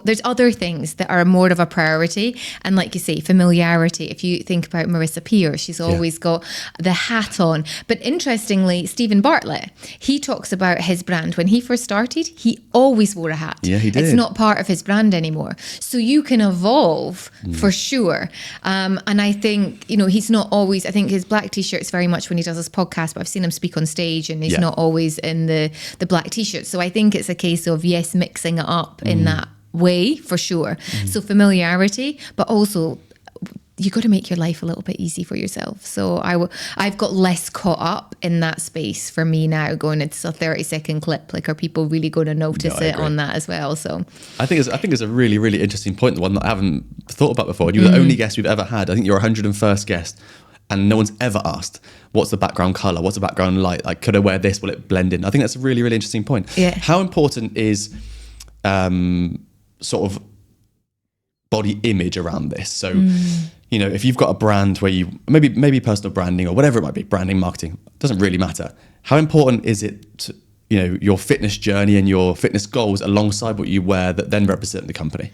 there's other things that are more of a priority. And like you say, familiarity. If you think about Marissa Peer, she's always got the hat on. But interestingly, Stephen Bartlett, he talks about his brand. When he first started, he always wore a hat. Yeah, he did. It's not part of his brand anymore. So you can evolve for sure. And I think, he's not always, I think his black t-shirt's very much when he does his podcast, but I've seen him speak on stage and he's not always in the black t-shirt. So I think it's a case of, yes, mixing it up in that way for sure. So familiarity, but also you got to make your life a little bit easy for yourself. So I've got less caught up in that space for me now, going, it's a 30-second clip. Like, are people really going to notice it on that as well? So I think it's a really, really interesting point, the one that I haven't thought about before. You're the only guest we've ever had. I think you're 101st guest, and no one's ever asked, what's the background color? What's the background light? Like, could I wear this? Will it blend in? I think that's a really, really interesting point. Yeah. How important is sort of body image around this? So, if you've got a brand where you maybe personal branding or whatever it might be, branding, marketing, doesn't really matter. How important is it to, your fitness journey and your fitness goals alongside what you wear that then represent the company?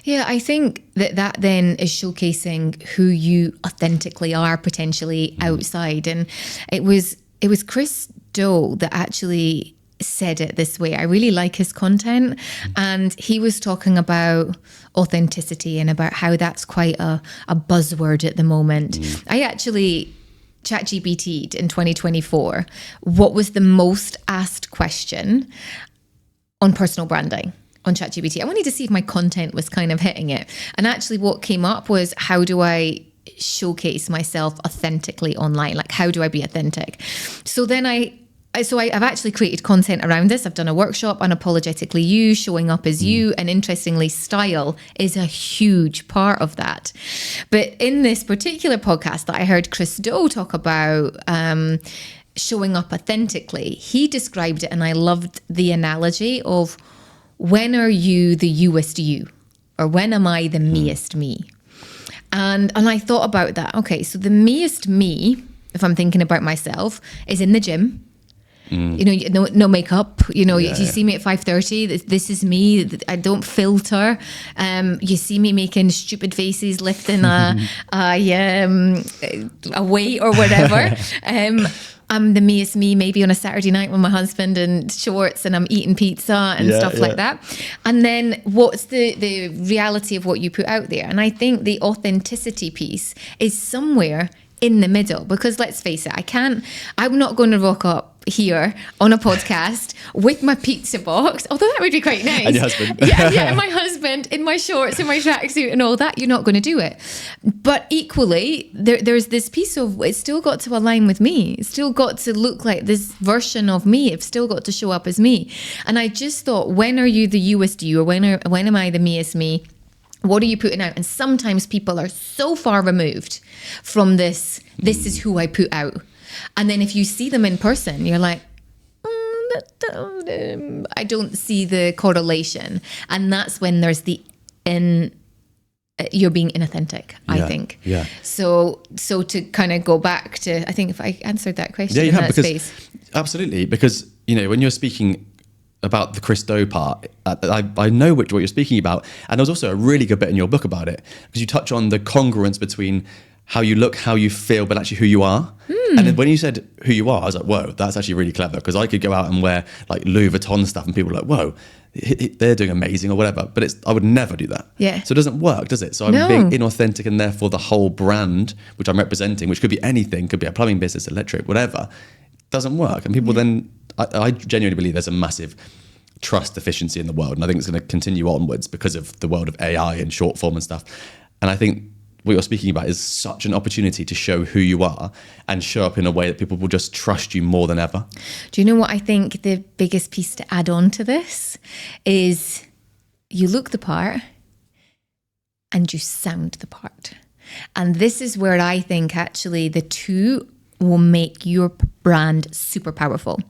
Yeah, I think that then is showcasing who you authentically are potentially outside. And it was Chris Do that actually said it this way. I really like his content, and he was talking about authenticity and about how that's quite a buzzword at the moment. I actually ChatGPT'd in 2024 what was the most asked question on personal branding on ChatGPT. I wanted to see if my content was kind of hitting it, and actually what came up was, how do I showcase myself authentically online? Like, how do I be authentic? So then I've actually created content around this. I've done a workshop, Unapologetically You, showing up as you. And interestingly, style is a huge part of that. But in this particular podcast that I heard Chris Do talk about showing up authentically, he described it, and I loved the analogy of, when are you the youest you? Or when am I the meest me? And I thought about that. Okay, so the meest me, if I'm thinking about myself, is in the gym. No makeup, you see me at 5:30, this is me. I don't filter. You see me making stupid faces, lifting a weight or whatever. I'm the meest me maybe on a Saturday night with my husband and shorts, and I'm eating pizza and stuff like that. And then what's the reality of what you put out there? And I think the authenticity piece is somewhere in the middle, because let's face it, I'm not going to rock up here on a podcast with my pizza box, although that would be quite nice. And your husband. yeah, and my husband in my shorts and my tracksuit and all that. You're not going to do it. But equally, there's this piece of, it's still got to align with me. It's still got to look like this version of me. It's still got to show up as me. And I just thought, when are you the youest you, or when am I the meest me? What are you putting out? And sometimes people are so far removed from this is who I put out. And then if you see them in person, you're like, I don't see the correlation. And that's when there's you're being inauthentic, I think. Yeah. So to kind of go back to, I think if I answered that question you in have, that space. Absolutely. Because, when you're speaking about the Chris Do part, I know what you're speaking about. And there's also a really good bit in your book about it, because you touch on the congruence between how you look, how you feel, but actually who you are. And then when you said who you are, I was like, whoa, that's actually really clever, because I could go out and wear like Louis Vuitton stuff and people are like, whoa, they're doing amazing or whatever. But I would never do that. Yeah. So it doesn't work, does it? So I'm being inauthentic, and therefore the whole brand, which I'm representing, which could be anything, could be a plumbing business, electric, whatever, doesn't work. And people then, I genuinely believe there's a massive trust deficiency in the world. And I think it's going to continue onwards because of the world of AI and short form and stuff. And I think what you're speaking about is such an opportunity to show who you are and show up in a way that people will just trust you more than ever. Do you know what I think the biggest piece to add on to this is? You look the part and you sound the part. And this is where I think actually the two will make your brand super powerful,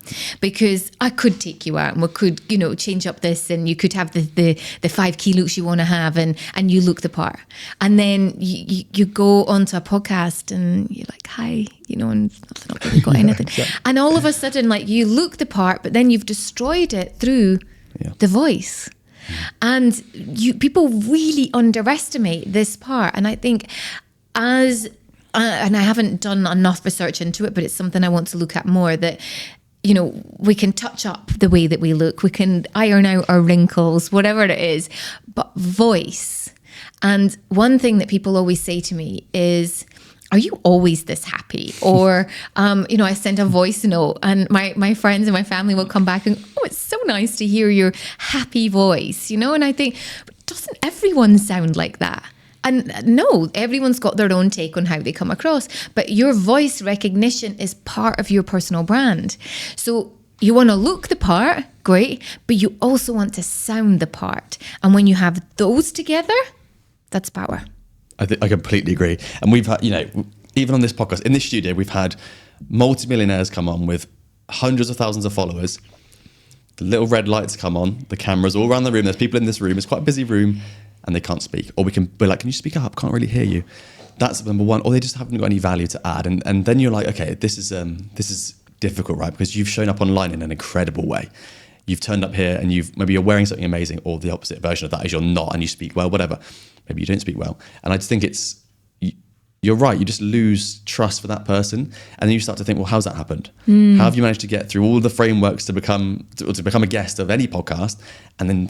because I could take you out and we could, change up this, and you could have the 5 key looks you want to have, and you look the part. And then you go onto a podcast and you're like, hi, and I've not really got anything. And all of a sudden, like, you look the part, but then you've destroyed it through the voice. And people really underestimate this part. And I think and I haven't done enough research into it, but it's something I want to look at more, that, we can touch up the way that we look, we can iron out our wrinkles, whatever it is, but voice. And one thing that people always say to me is, are you always this happy? Or, I send a voice note and my friends and my family will come back and, oh, it's so nice to hear your happy voice, and I think, but doesn't everyone sound like that? And no, everyone's got their own take on how they come across, but your voice recognition is part of your personal brand. So you want to look the part, great, but you also want to sound the part. And when you have those together, that's power. I completely agree. And we've had, even on this podcast, in this studio, we've had multimillionaires come on with hundreds of thousands of followers. The little red lights come on, the cameras all around the room. There's people in this room. It's quite a busy room. And they can't speak, or we're like, can you speak up? Can't really hear you. That's number one. Or they just haven't got any value to add. And then you're like, okay, this is difficult, right? Because you've shown up online in an incredible way. You've turned up here and maybe you're wearing something amazing, or the opposite version of that is you're not and you speak well, whatever. Maybe you don't speak well. And I just think you're right. You just lose trust for that person, and then you start to think, well, how's that happened? How have you managed to get through all the frameworks to become a guest of any podcast? And then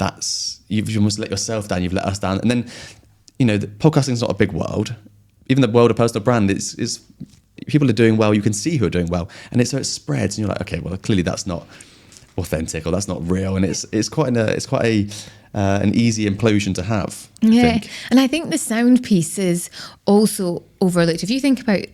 you've almost let yourself down. You've let us down. And then, podcasting is not a big world. Even the world of personal brand is people are doing well. You can see who are doing well, and so it spreads. And you're like, okay, well, clearly that's not authentic, or that's not real. And it's quite an easy implosion to have. Yeah, and I think the sound piece is also overlooked. If you think about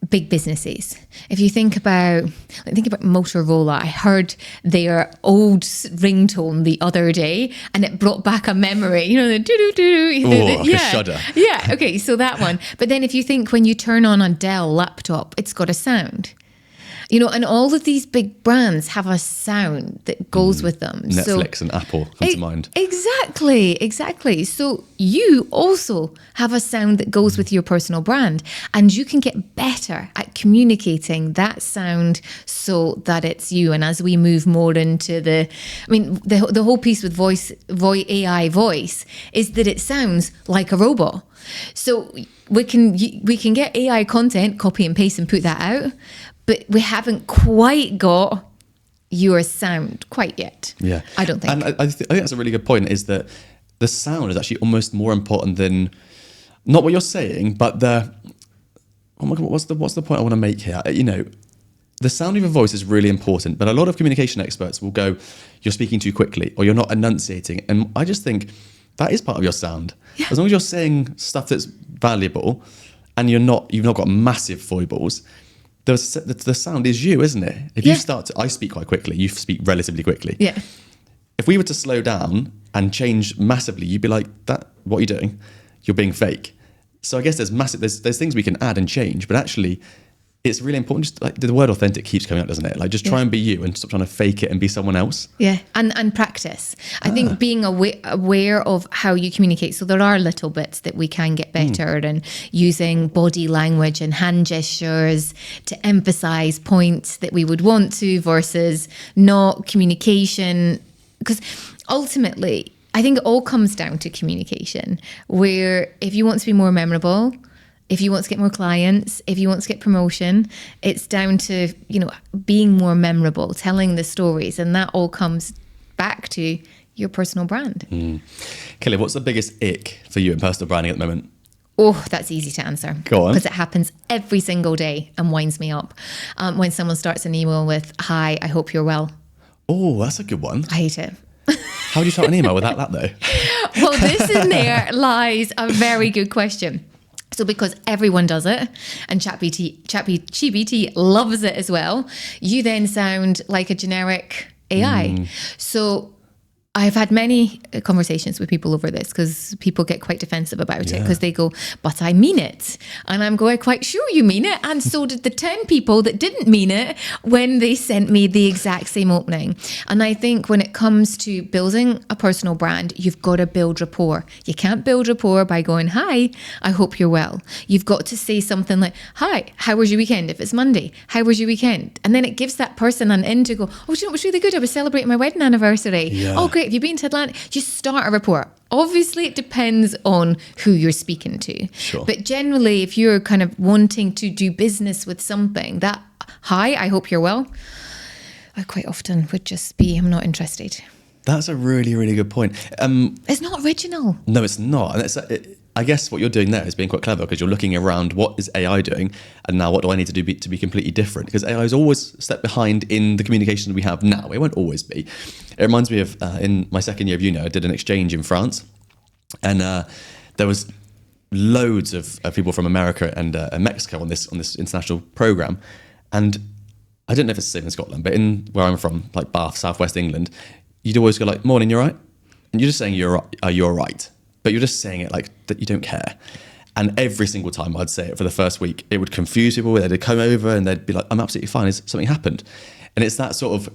big businesses, if you think about Motorola, I heard their old ringtone the other day, and it brought back a memory. The doo-doo-doo-doo. A shudder. Yeah. Okay, so that one. But then if you think when you turn on a Dell laptop, it's got a sound. And all of these big brands have a sound that goes with them. Netflix and Apple come to mind. Exactly. So you also have a sound that goes with your personal brand, and you can get better at communicating that sound so that it's you. And as we move more into the whole piece with AI voice is that it sounds like a robot. So we can get AI content, copy and paste and put that out, but we haven't quite got your sound quite yet. Yeah, I don't think. And I think that's a really good point, is that the sound is actually almost more important than not what you're saying, but oh my God, what's the point I want to make here? The sound of your voice is really important, but a lot of communication experts will go, you're speaking too quickly, or you're not enunciating. And I just think that is part of your sound. Yeah. As long as you're saying stuff that's valuable and you've not got massive foibles, the sound is you, isn't it? If you I speak quite quickly, you speak relatively quickly. Yeah. If we were to slow down and change massively, you'd be like, what are you doing? You're being fake. So I guess there's things we can add and change, but actually it's really important. Just like the word authentic keeps coming up, doesn't it? Like just try and be you and stop trying to fake it and be someone else. Yeah, and practice. I think being aware of how you communicate. So there are little bits that we can get better and using body language and hand gestures to emphasize points that we would want to versus not communication. Because ultimately, I think it all comes down to communication, where if you want to be more memorable, if you want to get more clients, if you want to get promotion, it's down to, being more memorable, telling the stories. And that all comes back to your personal brand. Kelly, what's the biggest ick for you in personal branding at the moment? Oh, that's easy to answer. Go on. Because it happens every single day and winds me up. When someone starts an email with, "Hi, I hope you're well." Oh, that's a good one. I hate it. How do you start an email without that though? Well, this in there lies a very good question. So because everyone does it and ChatGPT loves it as well, you then sound like a generic AI. So I've had many conversations with people over this because people get quite defensive about it because they go, "But I mean it." And I'm going, "Quite sure you mean it." And so did the 10 people that didn't mean it when they sent me the exact same opening. And I think when it comes to building a personal brand, you've got to build rapport. You can't build rapport by going, "Hi, I hope you're well." You've got to say something like, "Hi, how was your weekend?" If it's Monday, "How was your weekend?" And then it gives that person an in to go, "Oh, do you know, it was really good. I was celebrating my wedding anniversary." Yeah. "Oh, great. Have you been to Atlanta?" Just start a rapport. Obviously, it depends on who you're speaking to. Sure. But generally, if you're kind of wanting to do business with something, that, "Hi, I hope you're well," I quite often would just be, "I'm not interested." That's a really, really good point. It's not original. No, it's not. And I guess what you're doing there is being quite clever because you're looking around what is AI doing and now what do I need to do to be completely different? Because AI is always a step behind in the communication we have now. It won't always be. It reminds me of in my second year of uni, I did an exchange in France and there was loads of people from America and Mexico on this international program. And I don't know if it's the same in Scotland, but in where I'm from, like Bath, southwest England, you'd always go like, "Morning, you're right?" And you're just saying you're right. But you're just saying it like that you don't care. And every single time I'd say it for the first week, it would confuse people. They'd come over and they'd be like, "I'm absolutely fine. Has something happened?" And it's that sort of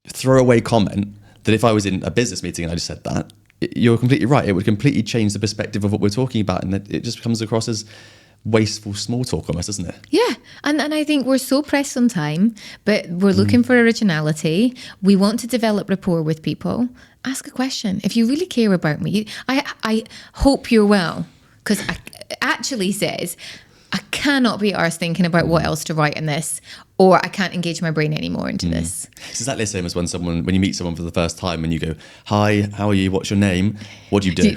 throwaway comment that if I was in a business meeting and I just said that, you're completely right. It would completely change the perspective of what we're talking about. And that it just comes across as wasteful small talk almost, doesn't it? Yeah. And I think we're so pressed on time, but we're looking for originality. We want to develop rapport with people. Ask a question. If you really care about me, I hope you're well. Because it actually says, I cannot be arsed thinking about what else to write in this, or I can't engage my brain anymore into this. It's exactly the same as when you meet someone for the first time and you go, "Hi, how are you? What's your name? What do you do?"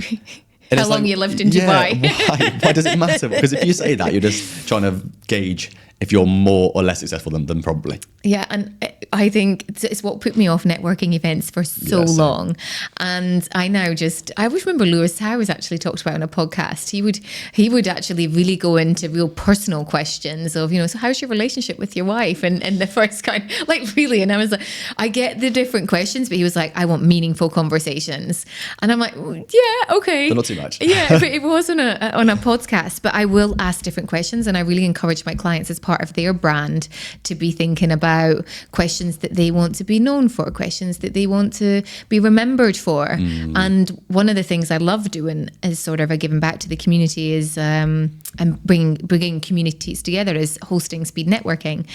How long you lived in Dubai? Why does it matter? Because if you say that, you're just trying to gauge if you're more or less successful than probably. Yeah, and I think it's what put me off networking events for so long. And I now I always remember Lewis Howes actually talked about on a podcast. He would actually really go into real personal questions of, so how's your relationship with your wife? And the first kind, like really, and I was like, I get the different questions, but he was like, I want meaningful conversations. And I'm like, yeah, okay. But not too much. Yeah, but it was on a podcast, but I will ask different questions, and I really encourage my clients as part of their brand to be thinking about questions that they want to be known for, questions that they want to be remembered for. And one of the things I love doing as sort of a giving back to the community is and bringing communities together is hosting speed networking.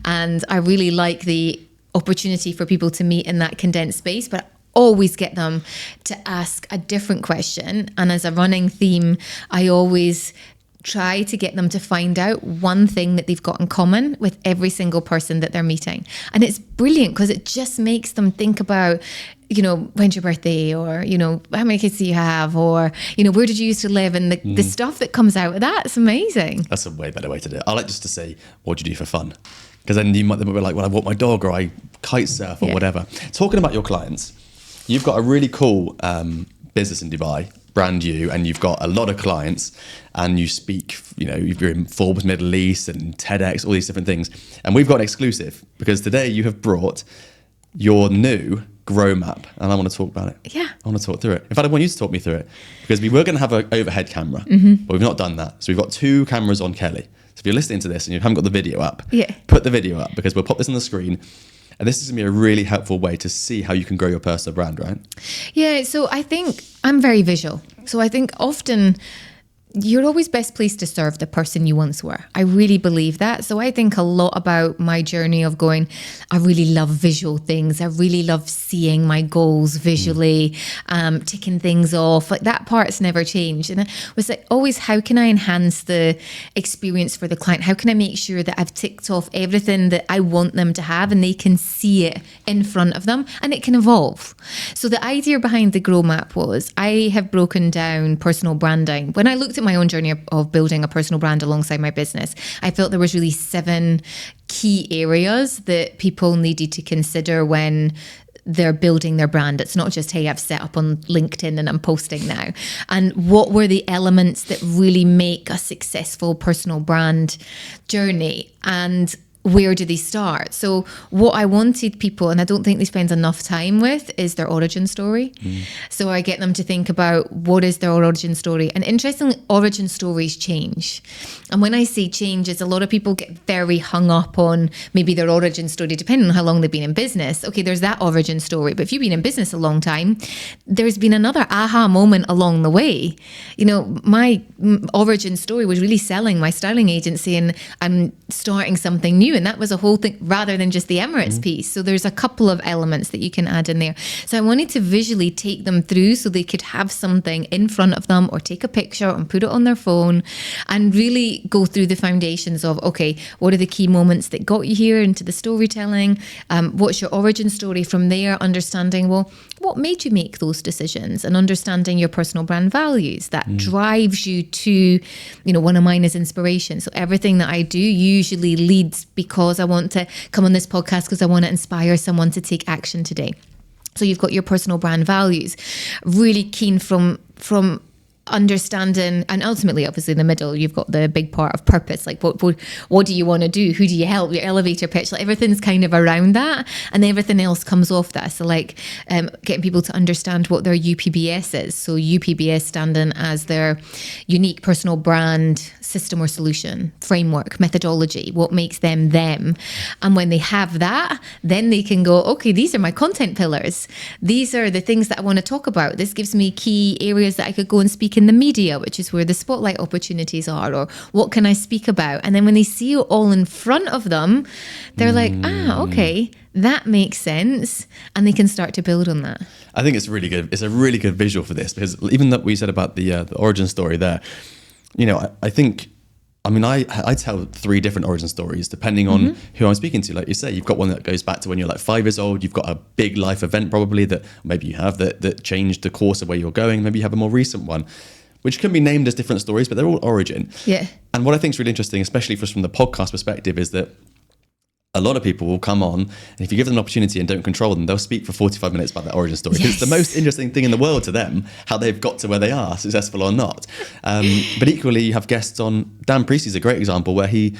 And I really like the opportunity for people to meet in that condensed space, but always get them to ask a different question. And as a running theme, I always try to get them to find out one thing that they've got in common with every single person that they're meeting. And it's brilliant because it just makes them think about, when's your birthday, or, how many kids do you have, or, where did you used to live? And the stuff that comes out of that, it's amazing. That's a way better way to do it. I like just to say, what do you do for fun? Because then they might be like, well, I walk my dog, or I kite surf, or whatever. Talking about your clients, you've got a really cool business in Dubai, brand new, and you've got a lot of clients, and you speak, you're in Forbes Middle East and TEDx, all these different things. And we've got an exclusive because today you have brought your new grow map, and I want to talk about it. Yeah. I want to talk through it. In fact, I want you to talk me through it because we were going to have an overhead camera, but we've not done that. So we've got 2 cameras on Kelly. So if you're listening to this and you haven't got the video up, put the video up because we'll pop this on the screen. And this is going to be a really helpful way to see how you can grow your personal brand, right? Yeah, so I think I'm very visual. So I think often you're always best placed to serve the person you once were. I really believe that. So I think a lot about my journey of going, I really love visual things. I really love seeing my goals visually, ticking things off. Like that part's never changed. And I was like, always, how can I enhance the experience for the client? How can I make sure that I've ticked off everything that I want them to have and they can see it in front of them and it can evolve? So the idea behind the Grow Map was I have broken down personal branding. When I looked at my own journey of building a personal brand alongside my business, I felt there was really 7 key areas that people needed to consider when they're building their brand. It's not just, hey, I've set up on LinkedIn and I'm posting now. And what were the elements that really make a successful personal brand journey? And where do they start? So what I wanted people, and I don't think they spend enough time with, is their origin story. So I get them to think about what is their origin story. And interestingly, origin stories change. And when I say changes, a lot of people get very hung up on maybe their origin story, depending on how long they've been in business. Okay, there's that origin story. But if you've been in business a long time, there's been another aha moment along the way. You know, my origin story was really selling my styling agency and I'm starting something new. And that was a whole thing rather than just the Emirates piece. So there's a couple of elements that you can add in there. So I wanted to visually take them through so they could have something in front of them or take a picture and put it on their phone and really go through the foundations of, okay, what are the key moments that got you here into the storytelling? What's your origin story? From there, understanding, well, what made you make those decisions and understanding your personal brand values that drives you to, you know, one of mine is inspiration. So everything that I do usually leads because I want to come on this podcast because I want to inspire someone to take action today. So you've got your personal brand values, really keen from understanding, and ultimately obviously in the middle you've got the big part of purpose, like what do you want to do, who do you help, your elevator pitch, like everything's kind of around that and everything else comes off that. So like getting people to understand what their UPBS is. So UPBS standing as their unique personal brand system or solution, framework, methodology, what makes them them. And when they have that, then they can go, okay, these are my content pillars, these are the things that I want to talk about, this gives me key areas that I could go and speak in the media, which is where the spotlight opportunities are, or what can I speak about? And then when they see it all in front of them, they're like, okay, that makes sense. And they can start to build on that. I think it's really good. It's a really good visual for this, because even that we said about the origin story there, you know, I think, I mean, I tell 3 different origin stories depending on who I'm speaking to. Like you say, you've got one that goes back to when you're like 5 years old. You've got a big life event probably that maybe you have that changed the course of where you're going. Maybe you have a more recent one, which can be named as different stories, but they're all origin. Yeah. And what I think is really interesting, especially from the podcast perspective, is that a lot of people will come on, and if you give them an opportunity and don't control them, they'll speak for 45 minutes about their origin story. Yes. It's the most interesting thing in the world to them, how they've got to where they are, successful or not. But equally, you have guests on. Dan Priestley's a great example where he,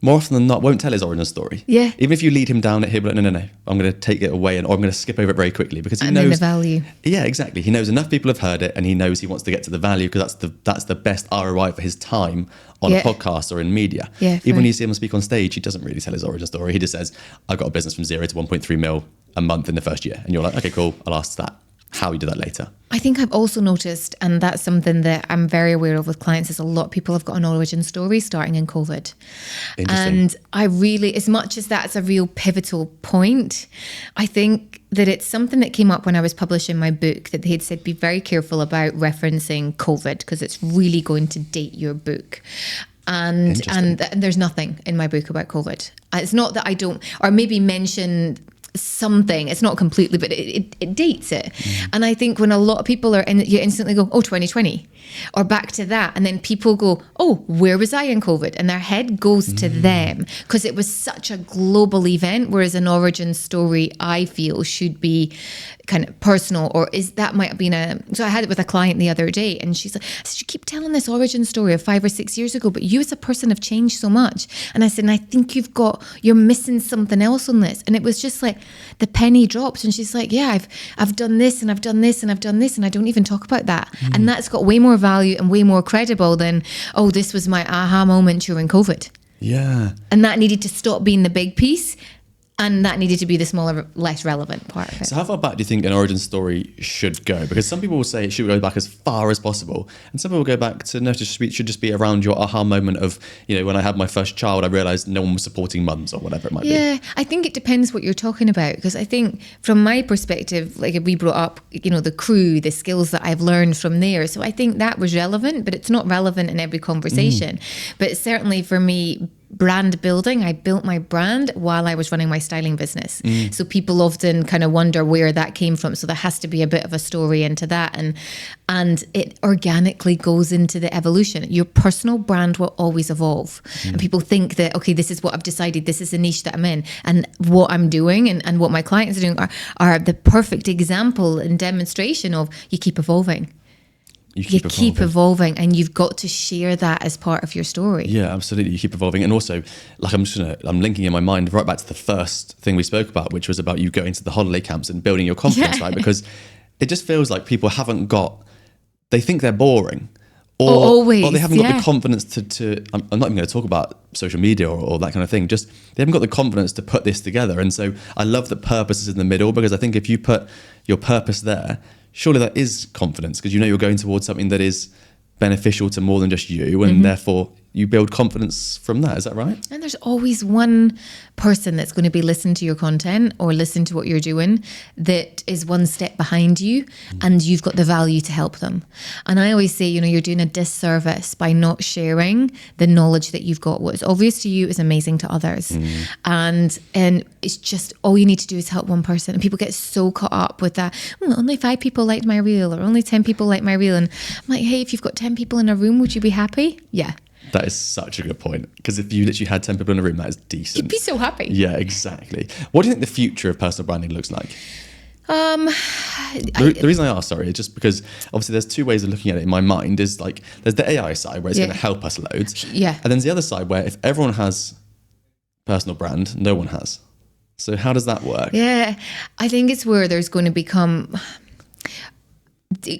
more often than not, won't tell his origin story. Yeah. Even if you lead him down it, he'll be like, no, I'm going to take it away, or I'm going to skip over it very quickly, because he knows the value. Yeah, exactly. He knows enough people have heard it, and he knows he wants to get to the value, because that's the best ROI for his time on a podcast or in media. Yeah, even when you see him speak on stage, he doesn't really tell his origin story. He just says, I got a business from 0 to 1.3 mil a month in the first year. And you're like, okay, cool, I'll ask that. How you do that later. I think I've also noticed, and that's something that I'm very aware of with clients, is a lot of people have got an origin story starting in COVID. And I really, as much as that's a real pivotal point, I think that it's something that came up when I was publishing my book, that they had said, be very careful about referencing COVID because it's really going to date your book. And there's nothing in my book about COVID. It's not that I don't, or maybe mention something, it's not completely, but it dates it. And I think when a lot of people are in, you instantly go, oh, 2020, or back to that, and then people go, oh, where was I in COVID? And their head goes to them because it was such a global event, whereas an origin story, I feel, should be kind of personal, or that might have been so I had it with a client the other day, and she's like, you keep telling this origin story of 5 or 6 years ago, but you as a person have changed so much. And I said, and I think you're missing something else on this. And it was just like the penny drops, and she's like, yeah, I've done this and I've done this and I've done this, and I don't even talk about that. And that's got way more value and way more credible than, oh, this was my aha moment during COVID. Yeah. And that needed to stop being the big piece And that needed to be the smaller, less relevant part of it. So how far back do you think an origin story should go? Because some people will say it should go back as far as possible. And some people go back to, no, it should just be around your aha moment of, when I had my first child, I realised no one was supporting mums or whatever it might be. Yeah, I think it depends what you're talking about. Because I think from my perspective, like we brought up, the crew, the skills that I've learned from there. So I think that was relevant, but it's not relevant in every conversation. But certainly for me, brand building, I built my brand while I was running my styling business. So people often kind of wonder where that came from. So there has to be a bit of a story into that. And it organically goes into the evolution. Your personal brand will always evolve. And people think that, okay, this is what I've decided, this is the niche that I'm in. And what I'm doing and what my clients are doing are the perfect example and demonstration of you keep evolving. You keep evolving, and you've got to share that as part of your story. Yeah, absolutely. You keep evolving. And also, like I'm linking in my mind right back to the first thing we spoke about, which was about you going to the holiday camps and building your confidence, right? Because it just feels like people they think they're boring. Or they haven't got the confidence to I'm not even going to talk about social media or that kind of thing. Just they haven't got the confidence to put this together. And so I love that purpose is in the middle, because I think if you put your purpose there, surely that is confidence, because you're going towards something that is beneficial to more than just you, and therefore you build confidence from that. Is that right? And there's always one person that's going to be listening to your content or listen to what you're doing that is one step behind you, and you've got the value to help them. And I always say, you're doing a disservice by not sharing the knowledge that you've got. What is obvious to you is amazing to others. And it's just, all you need to do is help one person. And people get so caught up with that. Only 5 people liked my reel, or only 10 people liked my reel. And I'm like, hey, if you've got 10 people in a room, would you be happy? Yeah. That is such a good point, because if you literally had 10 people in a room, that is decent. You'd be so happy. Yeah, exactly. What do you think the future of personal branding looks like? The reason I ask, is just because obviously there's 2 ways of looking at it in my mind. Is like, there's the AI side where it's going to help us loads. Yeah. And then there's the other side where if everyone has personal brand, no one has. So how does that work? Yeah, I think it's where there's going to become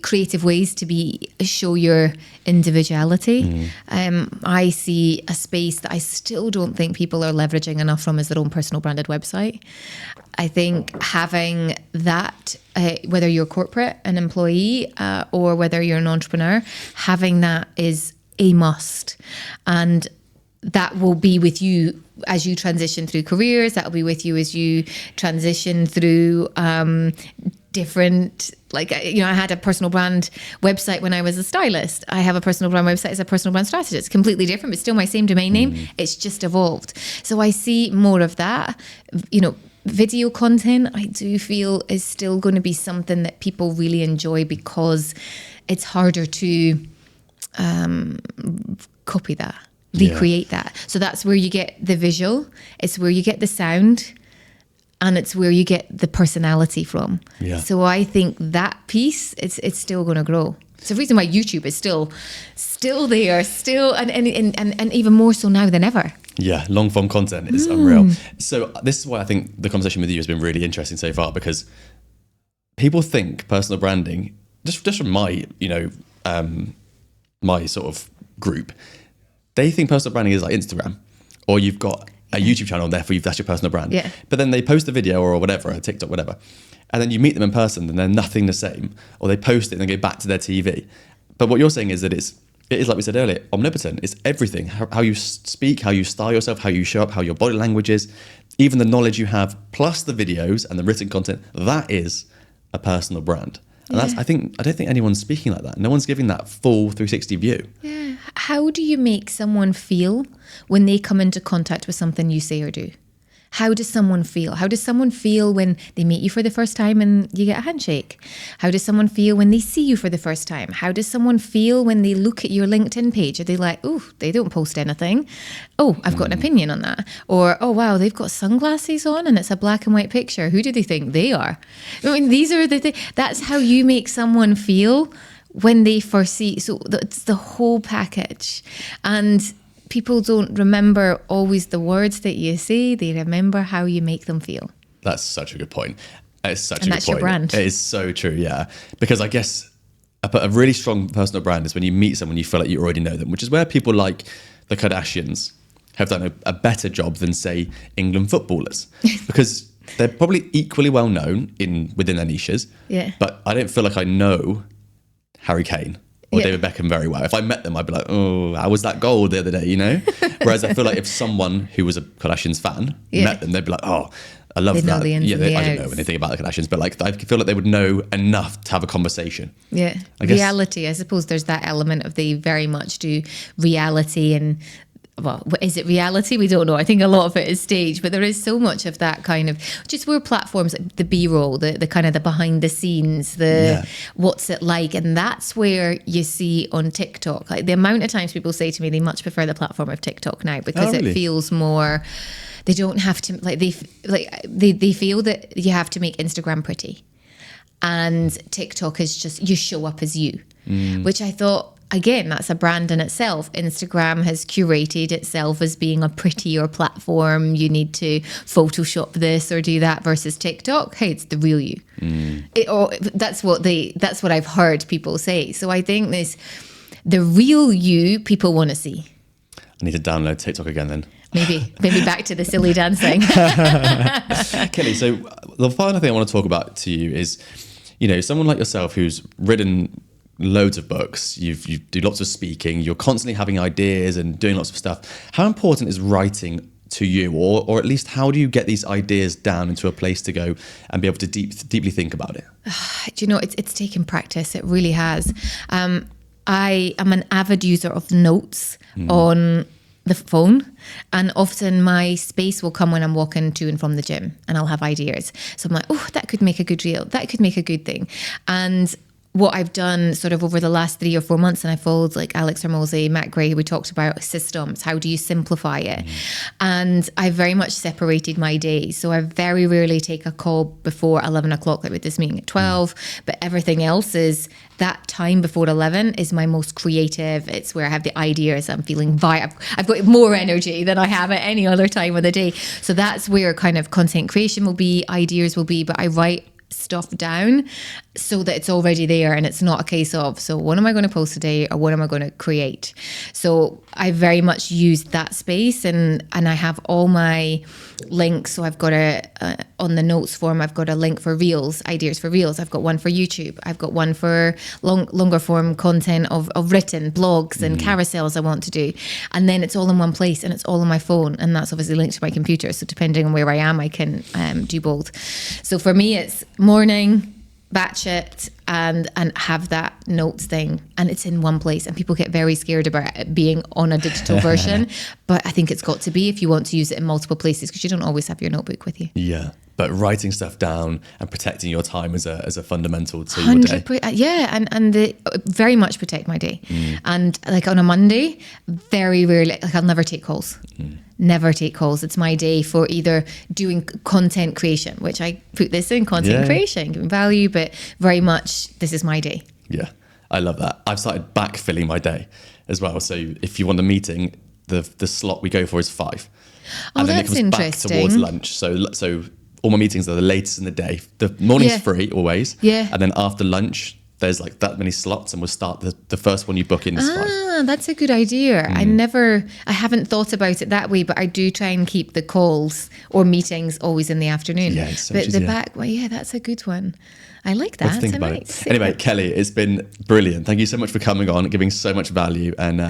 creative ways to show your individuality. I see a space that I still don't think people are leveraging enough from is their own personal branded website. I think having that, whether you're corporate, an employee, or whether you're an entrepreneur, having that is a must. And that will be with you as you transition through careers. That will be with you as you transition through different, I had a personal brand website when I was a stylist. I have a personal brand website as a personal brand strategist. It's completely different, but still my same domain name. It's just evolved. So I see more of that. Video content, I do feel, is still going to be something that people really enjoy, because it's harder to copy that, recreate that. So that's where you get the visual, it's where you get the sound, and it's where you get the personality from. Yeah. So I think that piece, it's still going to grow. It's the reason why YouTube is still there, and even more so now than ever. Yeah, long form content is unreal. So this is why I think the conversation with you has been really interesting so far, because people think personal branding, just from my, my sort of group, they think personal branding is like Instagram, or you've got a YouTube channel, therefore that's your personal brand. Yeah. But then they post a video or whatever, a TikTok, whatever, and then you meet them in person and they're nothing the same, or they post it and then go back to their TV. But what you're saying is that it is, like we said earlier, omnipotent. It's everything. How you speak, how you style yourself, how you show up, how your body language is, even the knowledge you have, plus the videos and the written content, that is a personal brand. And I don't think anyone's speaking like that. No one's giving that full 360 view. Yeah. How do you make someone feel when they come into contact with something you say or do? How does someone feel? How does someone feel when they meet you for the first time and you get a handshake? How does someone feel when they see you for the first time? How does someone feel when they look at your LinkedIn page? Are they like, oh, they don't post anything. Oh, I've got an opinion on that. Or, oh, wow, they've got sunglasses on and it's a black and white picture. Who do they think they are? I mean, these are the things. That's how you make someone feel when they first see. So it's the whole package. And people don't remember always the words that you say. They remember how you make them feel. That's such a good point. It's such and a good point. that's your brand. It is so true, yeah. Because I guess a really strong personal brand is when you meet someone, you feel like you already know them, which is where people like the Kardashians have done a better job than, say, England footballers, because they're probably equally well known within their niches. Yeah. But I don't feel like I know Harry Kane or Yeah. David Beckham very well. If I met them, I'd be like, oh, how was that goal the other day, you know? Whereas I feel like if someone who was a Kardashians fan met them, they'd be like, oh, I love They know that. the ins and the I don't outs. know anything about the Kardashians, but like I feel like they would know enough to have a conversation. Yeah. I guess- Reality. I suppose there's that element of they very much do reality and, well, is it reality? We don't know. I think a lot of it is staged, but there is so much of that kind of, just where platforms, the B-roll, the kind of the behind the scenes, what's it like? And that's where you see on TikTok, like the amount of times people say to me, they much prefer the platform of TikTok now because really? it feels more, they don't have to, they feel that you have to make Instagram pretty. And TikTok is just, you show up as you, which I thought, again, that's a brand in itself. Instagram has curated itself as being a prettier platform. You need to Photoshop this or do that, versus TikTok. Hey, it's the real you. That's what I've heard people say. So I think the real you people want to see. I need to download TikTok again then. Maybe back to the silly dancing. Kelly, so the final thing I want to talk about to you is, you know, someone like yourself who's written loads of books, you do lots of speaking, you're constantly having ideas and doing lots of stuff. How important is writing to you, or at least how do you get these ideas down into a place to go and be able to deeply think about it? Do you know, it's taken practice. It really has. I am an avid user of notes on the phone, and often my space will come when I'm walking to and from the gym, and I'll have ideas. So I'm like, oh, that could make a good reel. That could make a good thing. And what I've done sort of over the last 3 or 4 months, and I followed like Alex Hormozi, Matt Gray, we talked about systems. How do you simplify it? And I very much separated my days. So I very rarely take a call before 11 o'clock, like with this meeting at 12, but everything else is that time before 11 is my most creative. It's where I have the ideas. I'm feeling I've got more energy than I have at any other time of the day. So that's where kind of content creation will be, ideas will be, but I write stuff down so that it's already there, and it's not a case of, so what am I going to post today or what am I going to create? So I very much use that space, and I have all my links. So I've got on the notes form, I've got a link for reels, ideas for reels. I've got one for YouTube. I've got one for longer form content of written blogs and carousels I want to do. And then it's all in one place, and it's all on my phone. And that's obviously linked to my computer. So depending on where I am, I can do both. So for me, it's morning, batch it, and have that notes thing, and it's in one place. And people get very scared about it being on a digital version, but I think it's got to be if you want to use it in multiple places, because you don't always have your notebook with you. Yeah, but writing stuff down and protecting your time is a fundamental to your day. 100%, yeah, and very much protect my day. And like on a Monday, very rarely, like I'll never take calls. Never take calls. It's my day for either doing content creation, which I put this in content creation, giving value, but very much this is my day. Yeah, I love that. I've started backfilling my day as well. So if you want a meeting, the slot we go for is 5. Oh, and then that's it comes back interesting. towards lunch. So all my meetings are the latest in the day. The morning's free always. Yeah. And then after lunch, there's like that many slots, and we'll start the first one you book in is 5. Ah, that's a good idea. I haven't thought about it that way, but I do try and keep the calls or meetings always in the afternoon. Yeah, it's so but much the easier. back, well, yeah, that's a good one. I like that. Think about it. Anyway, Kelly, it's been brilliant. Thank you so much for coming on, giving so much value, and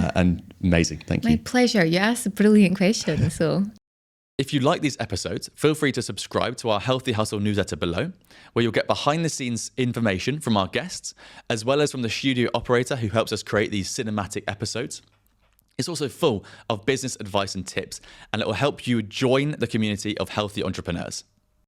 amazing. Thank you. My pleasure. You asked a brilliant question. So. If you like these episodes, feel free to subscribe to our Healthy Hustle newsletter below, where you'll get behind the scenes information from our guests, as well as from the studio operator who helps us create these cinematic episodes. It's also full of business advice and tips, and it will help you join the community of healthy entrepreneurs.